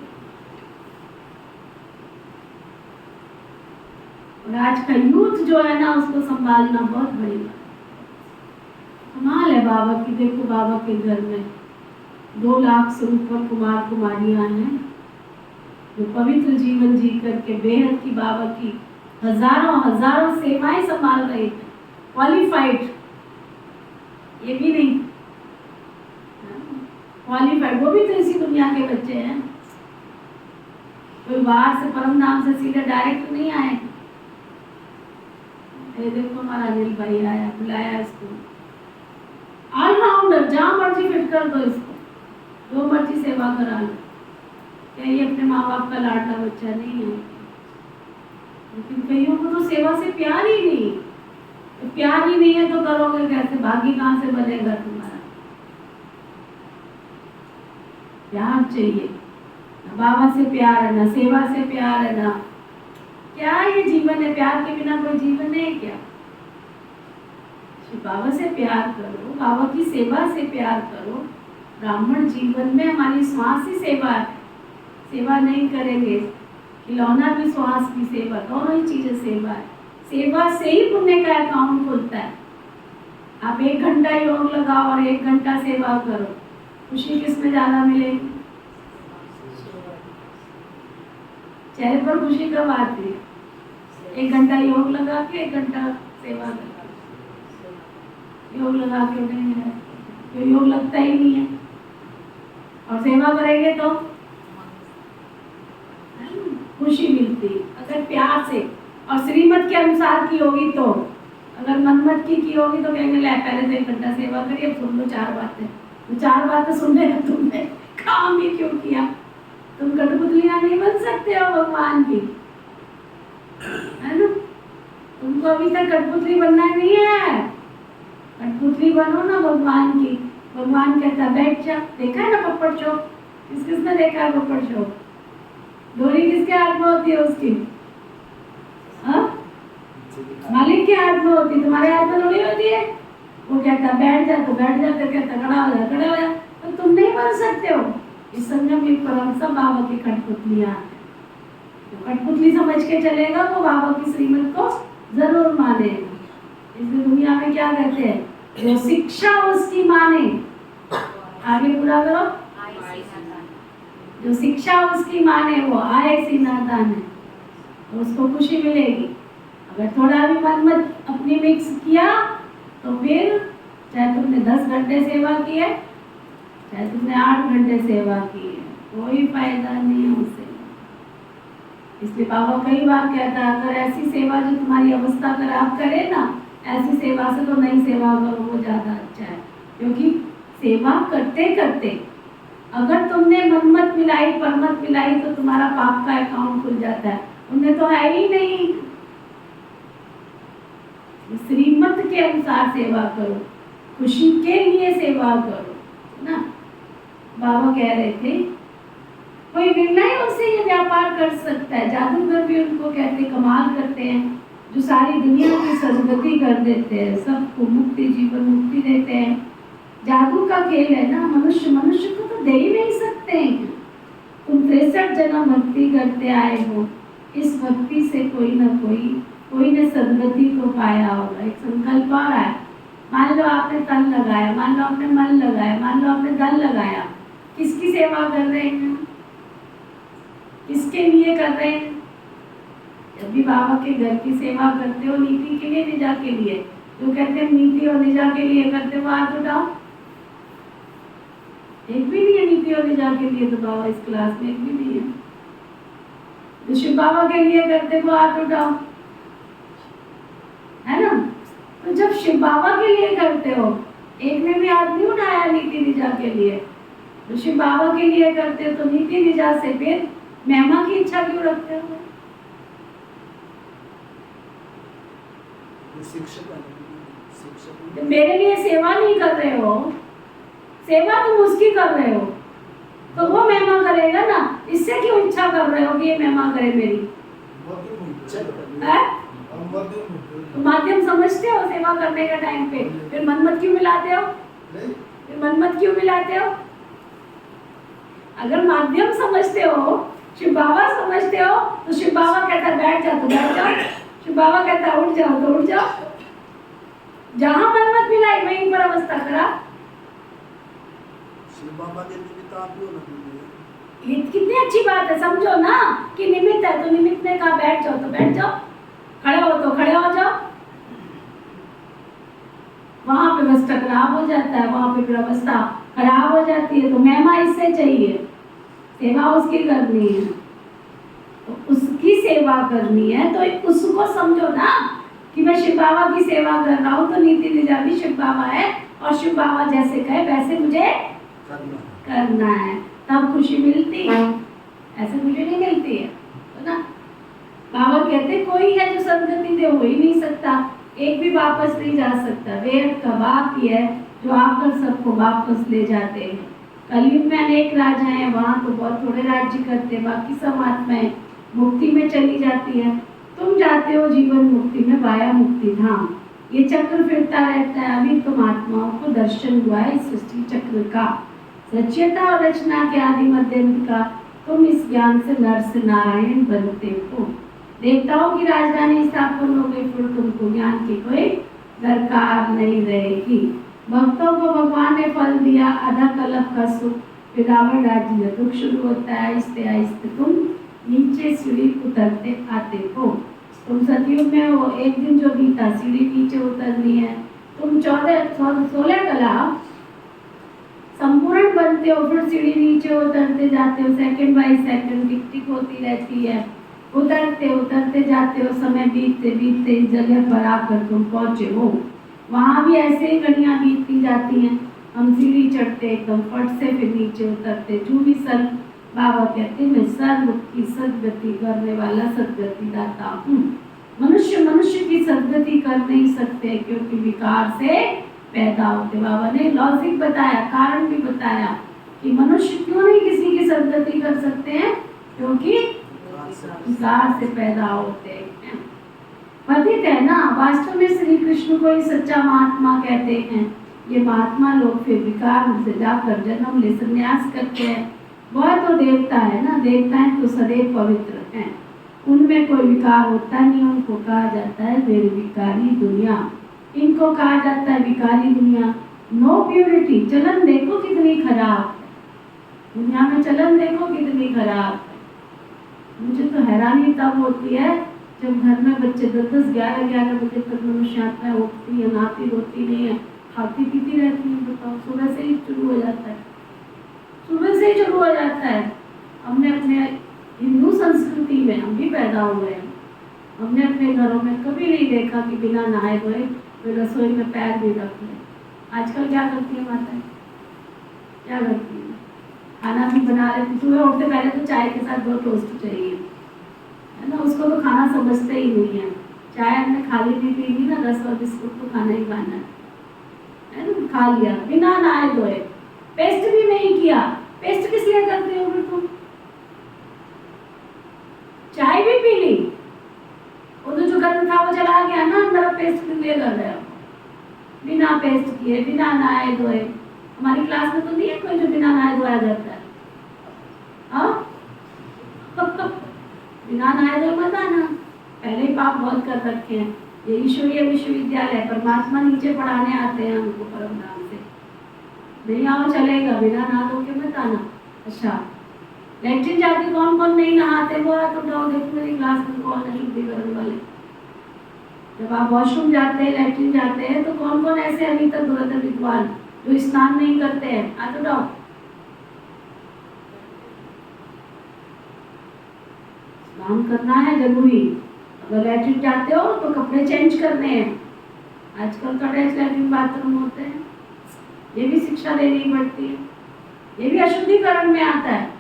[SPEAKER 1] और आज का यूथ जो है ना, उसको संभालना बहुत बड़ी बात। कमाल है बाबा की। देखो बाबा के घर में 2 लाख से ऊपर कुमार कुमारियां हैं, जो पवित्र जीवन जी करके बेहद की बाबा की हजारों हजारों सेवाएं संभाल रहे हैं। क्वालिफाइड, ये भी नहीं क्वालिफाइड, वो भी तो इसी दुनिया के बच्चे हैं। कोई बाहर से परम नाम से सीधे डायरेक्ट नहीं आए। ये देखो हमारा अनिल भाई आया, बुलाया इसको। ऑलराउंडर, जहाँ मर्जी फिट कर दो इसको, जो मर्जी सेवा करा लो। क्या ये अपने माँ बाप का लाडला बच्चा नहीं है? लेकिन कईयों को तो सेवा से प्यार ही नहीं। तो प्यार ही नहीं है तो करोगे कैसे? भाग्य कहाँ से बनेगा तुम्हारा? प्यार चाहिए। ना बाबा से प्यार है, ना सेवा से प्यार है, ना क्या ये जीवन है? प्यार के बिना कोई जीवन है क्या? बाबा से प्यार करो, बाबा की सेवा से प्यार करो। ब्राह्मण जीवन में हमारी श्वास ही सेवा है। सेवा नहीं करेंगे, खिलौना भी श्वास की सेवा, दोनों ही चीजें सेवा है। सेवा से ही पुण्य का अकाउंट खुलता है। आप 1 घंटा योग लगाओ और 1 घंटा सेवा करो, खुशी किसमें ज्यादा मिलेगी? चेहरे पर खुशी कब आती है? 1 घंटा योग लगा के 1 घंटा सेवा करो। योग लगा के नहीं है, तो योग लगता ही नहीं है। और सेवा करेंगे तो प्यार से, और श्रीमत के अनुसार की होगी तो। अगर मनमत की होगी तो कहेंगे ले पहले तो 1 घंटा सेवा करिए, अब सुन लो 4 बातें। तो 4 बातें सुनने का तुमने काम ही क्यों किया? तुम कठपुतलियां नहीं बन सकते हो भगवान की, है ना? तुमको अभी तक कठपुतली बनना नहीं है। कठपुतली बनो ना भगवान की। भगवान कहता बैठ जा। देखा है ना पप्पट शो? किसने देखा है पप्पट शो? डोरी किसके हाथ में होती है उसकी? हाँ? मालिक के हाथ में होती, तुम्हारे हाथ में थोड़ी होती है। वो कहता बैठ जा तो बैठ जा, तो कहता खड़ा हो जा खड़ा हो जा। तो तुम नहीं बन सकते हो। इस संगम युग पर हम सब बाबा की कठपुतलियां हैं। तो कठपुतली समझ के चलेगा वो बाबा की श्रीमत को जरूर मानेगा। इस दुनिया में क्या कहते हैं? जो शिक्षा उसकी माने, आगे पूरा करो। जो शिक्षा उसकी माने वो आए सी नादान है, तो उसको खुशी मिलेगी। अगर थोड़ा भी मनमत अपनी मिक्स किया तो फिर चाहे तुमने 10 घंटे सेवा की है, चाहे तुमने 8 घंटे सेवा की है, कोई फायदा नहीं है उससे। इसलिए बाबा कई बार कहता है अगर ऐसी सेवा जो तुम्हारी अवस्था खराब करे ना, ऐसी सेवा से तो नहीं सेवा करो, वो ज़्यादा अच्छा है। क्योंकि सेवा करते करते अगर तुमने मनमत मिलाई परमत मिलाई तो तुम्हारा पाप का अकाउंट खुल जाता है। उनमें तो है ही नहीं। श्रीमत के अनुसार सेवा करो, खुशी के लिए सेवा करो, ना? बाबा कह रहे थे कोई निर्णय उससे ये व्यापार कर सकता है। जादूगर भी उनको कहते कमाल करते हैं, जो सारी दुनिया की सदगति कर देते हैं, सबको मुक्ति जीवन मुक्ति देते हैं। जादू का खेल है ना। मनुष्य को तो दे ही नहीं सकते हैं। तुम 63 जन्म भक्ति करते आए हो, इस भक्ति से कोई ने सदगति को पाया होगा। एक संकल्प आ रहा है। मान लो आपने तन लगाया, मान लो आपने मन लगाया, मान लो आपने धन लगाया, किसकी सेवा कर रहे हैं? किसके लिए कर रहे हैं? जब भी बाबा के घर की सेवा करते हो नीति के लिए निजा के लिए, जो कहते हैं नीति और निजा के लिए करते हो हाथ उठाओ। एक भी नहीं है नीति और निजा के लिए तो बाबा इस क्लास में एक भी नहीं है। जो शिव बाबा के लिए करते हो हाथ उठाओ, है ना? तो जब शिव बाबा के लिए करते हो, एक ने भी हाथ नहीं उठाया नीति निजा के लिए। तो शिव बाबा के लिए करते हो तो नीति निजा से फिर महिमा की इच्छा क्यों रखते हो? मेरे लिए सेवा नहीं कर रहे हो, सेवा तुम उसकी कर रहे हो, तो वो महिमा करेगा ना। इससे क्यों इच्छा कर रहे हो कि ये महिमा करे मेरी? तो माध्यम समझते हो सेवा करने का टाइम पे, फिर मनमत क्यों मिलाते हो? फिर मनमत क्यों मिलाते हो? अगर माध्यम समझते हो, शिव बाबा समझते हो, तो शिव बाबा कहता है बैठ जाओ तो बैठ जाओ, शिव बाबा कहता है उठ जाओ तो उठ जाओ। जहां मनमत मिलाई वहीं पर अवस्था करा।
[SPEAKER 2] शिव बाबा के निमित्त आप लोग
[SPEAKER 1] ये कितनी अच्छी बात है। समझो ना कि निमित्त है तो निमित्त ने कहा बैठ जाओ तो बैठ जाओ, खड़े हो तो खड़े हो जाओ। वहां पे बस टकराव हो जाता है, वहां पे फिर अवस्था खराब हो जाती है। तो महिमा इससे चाहिए, सेवा उसकी करनी है, तो उसकी सेवा करनी है तो उसको समझो ना कि मैं शिव बाबा की सेवा कर रहा हूँ, तो नीति निजा भी शिव बाबा है और शिव बाबा जैसे कहे वैसे मुझे करना है, तब खुशी मिलती है। ऐसे खुशी नहीं मिलती है, तो ना बाबा कहते कोई है जो सदगति दे, हो ही नहीं सकता, एक भी वापस नहीं जा सकता। वेद का बात ही है जो आकर सबको वापस ले जाते हैं। कलयुग में अनेक राजा हैं, वहाँ तो बहुत थोड़े राज्य करते, बाकी सब आत्माएं मुक्ति में चली जाती है। तुम जाते हो जीवन मुक्ति में, वाया मुक्ति धाम। ये चक्र फिरता रहता है। अभी तुम आत्माओं को दर्शन हुआ है इस सृष्टि चक्र का, रचयिता और रचना के आदि मध्यंत का। तुम इस ज्ञान से नर से नारायण बनते हो। देवताओं की राजधानी स्थापन हो गई, फिर तुमको ज्ञान की कोई दरकार नहीं रहेगी। भक्तों को भगवान ने फल दिया, आधा कल्प का सुख, फिर रावण राज्य में दुख शुरू होता है। आहिस्ते आहिस्ते तुम नीचे सीढ़ी उतरते आते हो। तुम सतयुग में हो, एक दिन जो बीता सीढ़ी नीचे उतरनी है। तुम 16 कला संपूर्ण बनते हो, फिर सीढ़ी नीचे उतरते जाते हो। सेकंड बाय सेकंड टिक टिक होती रहती है। उतरते उतरते जाते हो, समय बीतते बीतते इस जगह पर आकर तुम पहुंचे हो। वहां भी ऐसे ही घड़ियां बीतती जाती हैं। हम सीढ़ी चढ़ते एकदम फट से, फिर नीचे उतरते जू भी सन। बाबा कहते हैं मैं सर्व की सदगति करने वाला सदगति दाता हूँ। मनुष्य मनुष्य की सदगति कर नहीं सकते क्योंकि विकार से पैदा होते। बाबा ने लॉजिक बताया, कारण भी बताया कि मनुष्य क्यों नहीं किसी की सदगति कर सकते हैं, क्योंकि विकार से पैदा होते हैं। पतित है ना, वास्तव में श्री कृष्ण को ही सच्चा महात्मा कहते हैं। ये महात्मा लोग फिर विकार से जाकर जन्म ले संन्यास करते हैं। वह तो देवता है ना, देवताएं तो सदैव पवित्र हैं, उनमें कोई विकार होता नहीं। उनको कहा जाता है निर्विकारी दुनिया, इनको कहा जाता है विकारी दुनिया। नो प्योरिटी, चलन देखो कितनी खराब है दुनिया में, चलन देखो कितनी खराब है। मुझे तो हैरानी तब होती है जब घर में बच्चे 10-10, 11-11 बजे तक मनुष्य आता है, उठती है, नहाती धोती नहीं है, खाती पीती रहती है। बताओ, सुबह से ही शुरू हो जाता है, सुबह से ही शुरू हो जाता है। हमने अपने हिंदू संस्कृति में हम भी पैदा हो गए, हमने अपने घरों में कभी नहीं देखा कि बिना नहाए धोए कोई रसोई में पैर भी रख ले। आजकल क्या करती है माता, क्या करती है, खाना भी बना लेती, सुबह उठते पहले तो चाय के साथ 2 टोस्ट चाहिए, है ना। उसको तो खाना समझते ही नहीं है। चाय हमने खाली भी पी ली ना, 10 और बिस्कुट तो खाना ही खाना है ना, खा लिया बिना नहाए धोए, पेस्ट भी नहीं किया। पेस्ट किस लिए करते हो फिर तुम? चाय भी पी ली, वो तो जो गर्म था वो चला गया ना अंदर, पेस्ट के लिए कर रहे हो बिना पेस्ट किए, बिना नहाए धोए। हमारी क्लास में तो नहीं है कोई जो बिना नहाए धोया जाता है, हाँ? बिना नहाए धोए मत आना, पहले ही पाप बहुत कर रखे हैं। ये ईश्वरीय विश्वविद्यालय, परमात्मा नीचे पढ़ाने आते हैं हमको परम धाम से। नहीं आओ चलेगा, बिना नहा धो के मत आना। अच्छा, लैट्रिन जाके कौन कौन नहीं नहाते वो हाथ उठाओ, देखो मेरी क्लास में कौन है शुद्धिकरण वाले। जब आप वॉशरूम जाते हैं, लैट्रिन जाते हैं, तो कौन कौन ऐसे अभी तक दुर्लभ विद्वान जो स्नान नहीं करते हैं, हाथ उठाओ। स्नान करना है जरूरी। अगर लैट्रिन जाते हो तो कपड़े चेंज करने हैं। आजकल तो अटैच लैट्रिन बाथरूम होते हैं, ये भी शिक्षा देनी पड़ती है, ये भी अशुद्धिकरण में आता है।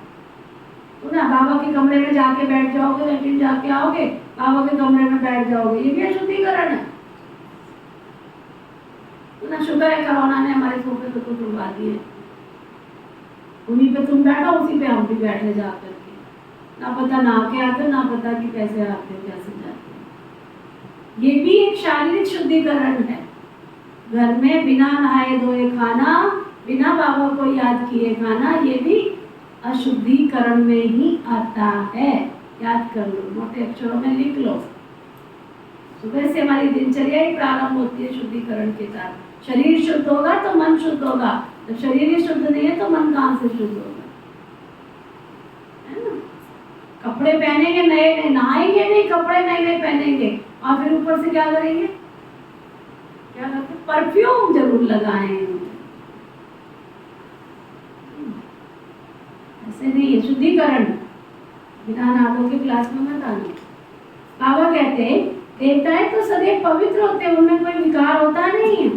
[SPEAKER 1] तो ना बाबा के कमरे में जाके बैठ जाओगे, लैट्रिन जाके आओगे, बाबा के कमरे में बैठ जाओगे, ये भी अशुद्धिकरण है। तो ना शुक्र है कोरोना ने हमारे सोफे पे तो तुड़वा दिए, उन्हीं पे तुम बैठो, उसी पे हम भी बैठे जा करके। ना पता नहा के आते, ना पता कि कैसे आते हो, कैसे जाते हो। ये भी एक शारीरिक शुद्धिकरण है। घर में बिना नहाए धोए खाना, बिना बाबा को याद किए खाना, ये भी अशुद्धिकरण में ही आता है। याद कर लो, मोटे अक्षरों में लिख लो। सुबह से हमारी दिनचर्या ही प्रारंभ होती है शुद्धिकरण के साथ। शरीर शुद्ध होगा तो मन शुद्ध होगा, जब शरीर ही शुद्ध नहीं है तो मन कहाँ से शुद्ध होगा, है ना। कपड़े पहनेंगे नए नए, नहाएंगे नहीं, कपड़े नए नए पहनेंगे, और फिर ऊपर से क्या करेंगे, क्या करते, परफ्यूम जरूर लगाएं। ऐसे नहीं है शुद्धिकरण, बिना नादों के क्लास में मत आना। बाबा कहते हैं देवताएं तो सदैव पवित्र होते हैं, उनमें कोई विकार होता नहीं है।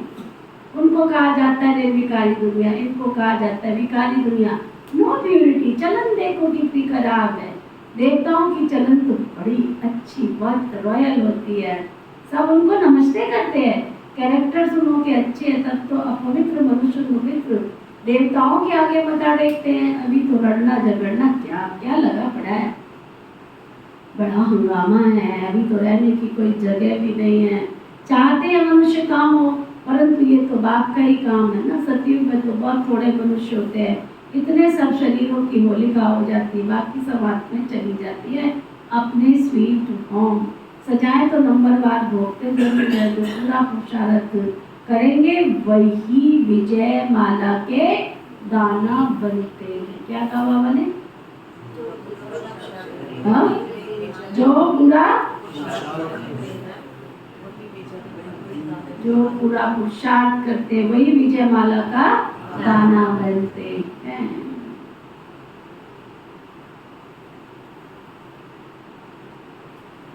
[SPEAKER 1] उनको कहा जाता है निर्विकारी दुनिया, इनको कहा जाता है विकारी दुनिया। नो प्यूरिटी, चलन देखो कितनी खराब है। देवताओं की चलन तो बड़ी अच्छी, बहुत रॉयल होती है, सब उनको नमस्ते करते हैं। कैरेक्टर सुनो के अच्छे हैं, तब तो अपवित्र मनुष्य पवित्र देवताओं के आगे मथा टेकते हैं। अभी तो लड़ना झगड़ना क्या क्या लगा पड़ा है, बड़ा हंगामा है, अभी तो रहने की कोई जगह भी नहीं है। चाहते हैं मनुष्य काम हो, परंतु ये तो बाप का ही काम है ना। सतयुग में तो बहुत थोड़े मनुष्य होते हैं, इतने सब शरीरों की होलिका हो जाती है, बाकी सब आत्माएं चली जाती है अपने स्वीट होम। सजाए तो नंबरवार भोगते, जो पूरा पुरुषार्थ करेंगे वही विजय माला के दाना बनते हैं। क्या कहा बाबा ने, हाँ? जो पूरा पुरुषार्थ करते वही विजय माला का दाना बनते हैं।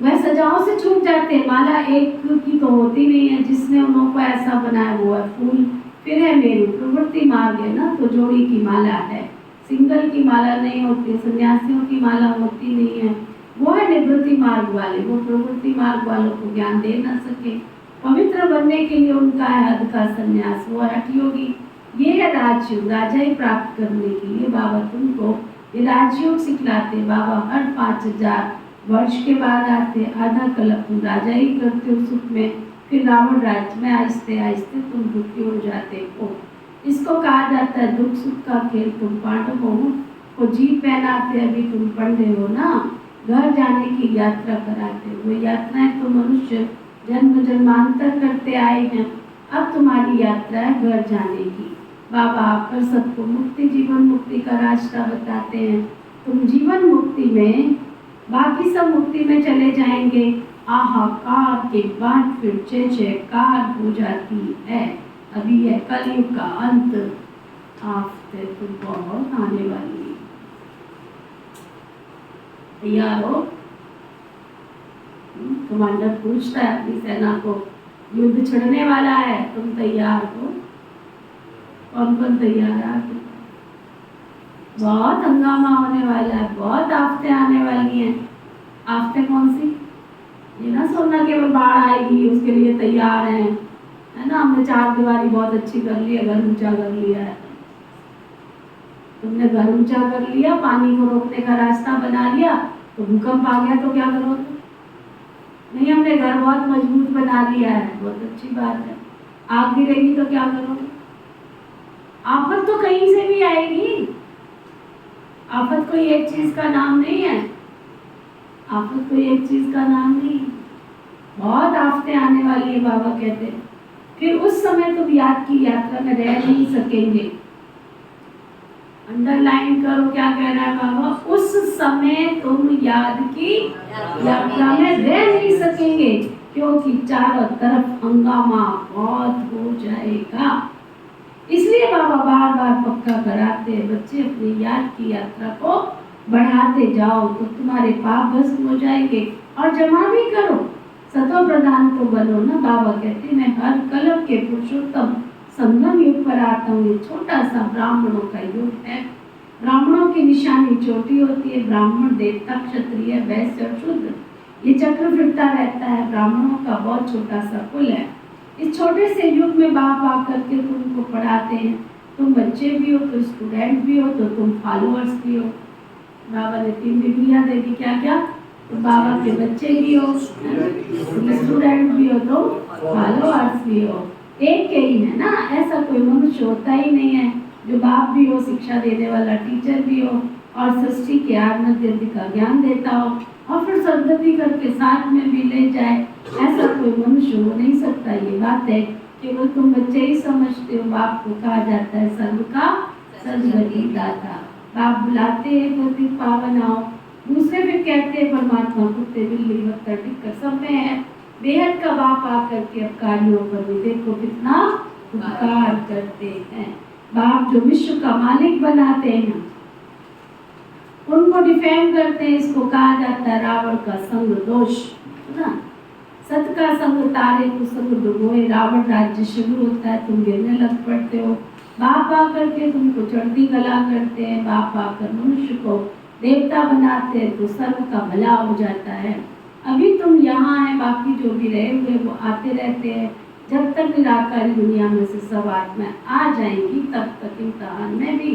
[SPEAKER 1] वह सजाओं से छूट जाते हैं। माला एक की तो होती नहीं है, जिसने उनको ऐसा बनाया वो है फूल। फिर है मेरु, प्रवृत्ति मार्ग है ना, तो जोड़ी की माला है, सिंगल की माला नहीं होती, सन्यासियों की माला होती नहीं है। वो है निवृत्ति मार्ग वाले, वो प्रवृत्ति मार्ग वालों को ज्ञान दे न सके। पवित्र बनने के लिए उनका है हद का संन्यास, वो है हठ योगी। ये है राजयोग, राजाई प्राप्त करने के लिए बाबा तुमको ये राजयोग सिखलाते। बाबा हर 5000 वर्ष के बाद आते, आधा कल्प तुम राजाई करते हो सुख में, फिर रावण राज्य में आहिस्ते आहिस्ते तुम दुखी हो जाते हो। इसको कहा जाता है दुख सुख का खेल। तुम पांडवों को जीत पहनाते, अभी तुम पंडे हो ना, घर जाने की यात्रा कराते। वो यात्राएं तो मनुष्य जन्म जन्मांतर करते आए हैं, अब तुम्हारी यात्रा है घर जाने की। बाबा आकर सबको मुक्ति, जीवन मुक्ति का रास्ता बताते हैं। तुम जीवन मुक्ति में, बाकी सब मुक्ति में चले जाएंगे। आहाकार के बाद फिर जय जयकार हो जाती है। अभी है कलयुग का अंत, आफ्ते तो बहुत आने वाली है। तैयार हो? कमांडर पूछता है अपनी सेना को, युद्ध छिड़ने वाला है, तुम तैयार हो? कौन कौन तैयार है? बहुत हंगामा होने वाला है, बहुत आफतें आने वाली हैं। आफतें कौन सी? ये ना सोचना केवल बाढ़ आएगी उसके लिए तैयार हैं, है ना। हमने 4 दीवारी बहुत अच्छी कर ली है, घर ऊंचा कर लिया है। तुमने घर ऊंचा कर लिया, पानी को रोकने का रास्ता बना लिया, तो भूकंप आ गया तो क्या करोगे? नहीं, हमने घर बहुत मजबूत बना लिया है, बहुत अच्छी बात है। आग गिरेगी तो क्या करोगे? आफत तो कहीं से भी आएगी। आफत कोई एक चीज का नाम नहीं है, आफत कोई एक चीज का नाम नहीं है। बहुत आफतें आने वाली है, बाबा कहते हैं। फिर उस समय तुम याद की यात्रा में रह नहीं सकेंगे। अंडरलाइन करो क्या कह रहा है बाबा, उस समय तुम याद की यात्रा में रह नहीं सकेंगे, क्योंकि चारों तरफ हंगामा बहुत हो जाएगा। इसलिए बाबा बार बार पक्का कराते हैं, बच्चे अपनी याद की यात्रा को बढ़ाते जाओ तो तुम्हारे पाप भस्म हो जाएंगे। और जमा भी करो, सतो प्रधान तो बनो ना। बाबा कहते मैं हर कल्प के पुरुषोत्तम संगम युग पर आता हूँ। ये छोटा सा ब्राह्मणों का युग है। ब्राह्मणों की निशानी चोटी होती है, ब्राह्मण देवता क्षत्रिय वैश्य और शूद्र, ये चक्र फिरता रहता है। ब्राह्मणों का बहुत छोटा सा कुल है। इस छोटे से युग में बाप आकर के तुमको पढ़ाते हैं। तुम बच्चे भी हो तो स्टूडेंट भी हो, तो तुम फॉलोअर्स भी हो। बाबा ने 3 डिग्रियां दे दी, क्या क्या? तो बाबा के बच्चे भी हो, स्टूडेंट भी हो, तो फॉलोअर्स भी हो। एक के ही है ना, ऐसा कोई मनुष्य होता ही नहीं है जो बाप भी हो, शिक्षा देने वाला टीचर भी हो, और सृष्टि के आनंद का ज्ञान देता हो, और फिर सदगति करके साथ में भी ले जाए। ऐसा कोई मनुष्य हो नहीं सकता। ये बात है, केवल तुम बच्चे ही समझते हो। बाप को कहा जाता है सर्व का सदगति दाता। बाप बुलाते हैं पति पावन आओ, दूसरे फिर कहते हैं परमात्मा कुत्ते बिल्ली बत्तर टिक्कर सब में है। बेहद का बाप आकर के अब कार्यों पर भी देखो कितना उपकार करते हैं। बाप जो विश्व का मालिक बनाते हैं उनको डिफेंड करते हैं। इसको कहा जाता है रावण का संग दोष ना। सत का संग तारे को संग डुबोए, रावण राज्य शुरू होता है, तुम गिरने लग पड़ते हो। बाप आकर के तुमको चढ़ती कला करते हैं। बाप आकर मनुष्य को देवता बनाते हैं तो सर्व का भला हो जाता है। अभी तुम यहाँ हैं, बाकी जो भी रहे हुए वो आते रहते हैं। जब तक निराकारी दुनिया में से सब आत्माएं आ जाएंगी तब तक इम्तहान में भी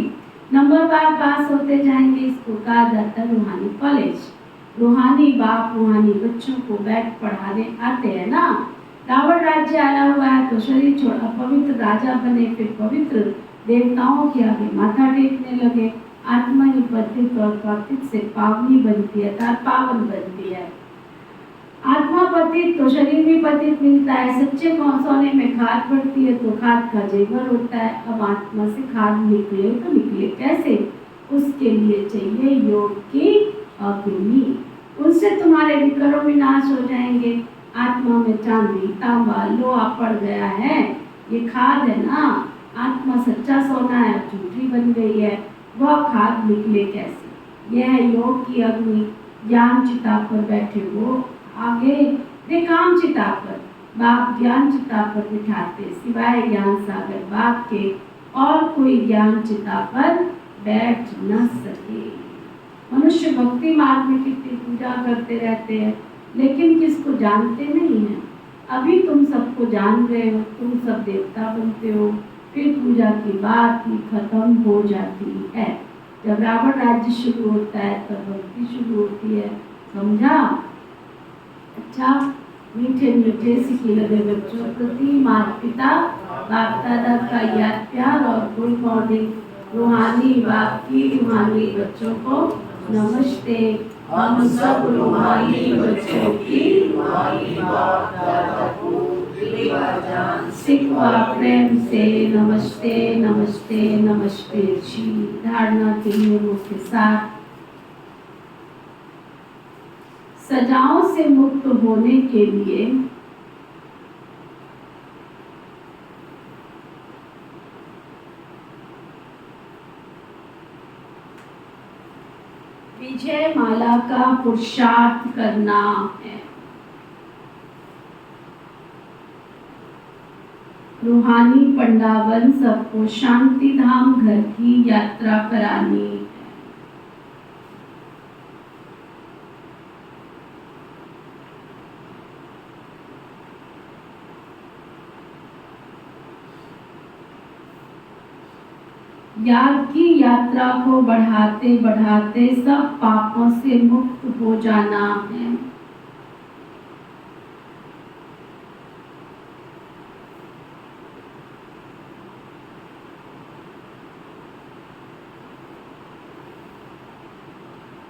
[SPEAKER 1] नंबरवार पास होते जाएंगे। इसको कहा जाता है रूहानी कॉलेज। रूहानी बाप रूहानी बच्चों को बैठ पढ़ाने आते हैं ना। रावण राज्य आया हुआ है तो शरीर छोड़ अपवित्र राजा बने, फिर पवित्र देवताओं के आगे माथा टेकने लगे। आत्मा ही पतित और पतित से पावनी बनती है, अर्थात पावन बनती है। आत्मा पतित तो शरीर भी पतित मिलता है। सच्चे सोने में खाद पड़ती है तो खाद का जेवर होता है। अब आत्मा से खाद निकले तो निकले कैसे? उसके लिए चाहिए योग की अग्नि। उनसे तुम्हारे विकरों विनाश हो जाएंगे। आत्मा में चांदी तांबा लोहा पड़ गया है, ये खाद है ना। आत्मा सच्चा सोना है, झूठी बन गई है, वह खाद निकले कैसे? यह है योग की अग्नि। ज्ञान चिता पर बैठे वो आगे वे काम चिता पर, बाप ज्ञान चिता पर बिठाते, सिवाय ज्ञान सागर बाप के और कोई ज्ञान चिता पर बैठ न सके। मनुष्य भक्ति मार्ग में कितनी पूजा करते रहते हैं, लेकिन किसको जानते नहीं हैं। अभी तुम सबको जान रहे हो, तुम सब देवता बनते हो, फिर पूजा की बात ही खत्म हो जाती है। जब रावण राज्य शुरू होता है तब भक्ति शुरू होती है, समझा? अच्छा, मीठे मीठे सिक्के लगे बच्चों प्रति माता पिता बाप दादा का याद प्यार और गुड मॉर्निंग रूहानी बाप की रूहानी बच्चों को नमस्ते। हम सब रूहानी बच्चों की रूहानी बाप दादा को दिलजान सिखवा प्रेम से नमस्ते नमस्ते नमस्ते जी। धारणा के नियमों के साथ सजाओं से मुक्त होने के लिए विजय माला का पुरुषार्थ करना है। रूहानी पंडावन सबको शांति धाम घर की यात्रा करानी है। याद की यात्रा को बढ़ाते बढ़ाते सब पापों से मुक्त हो जाना है।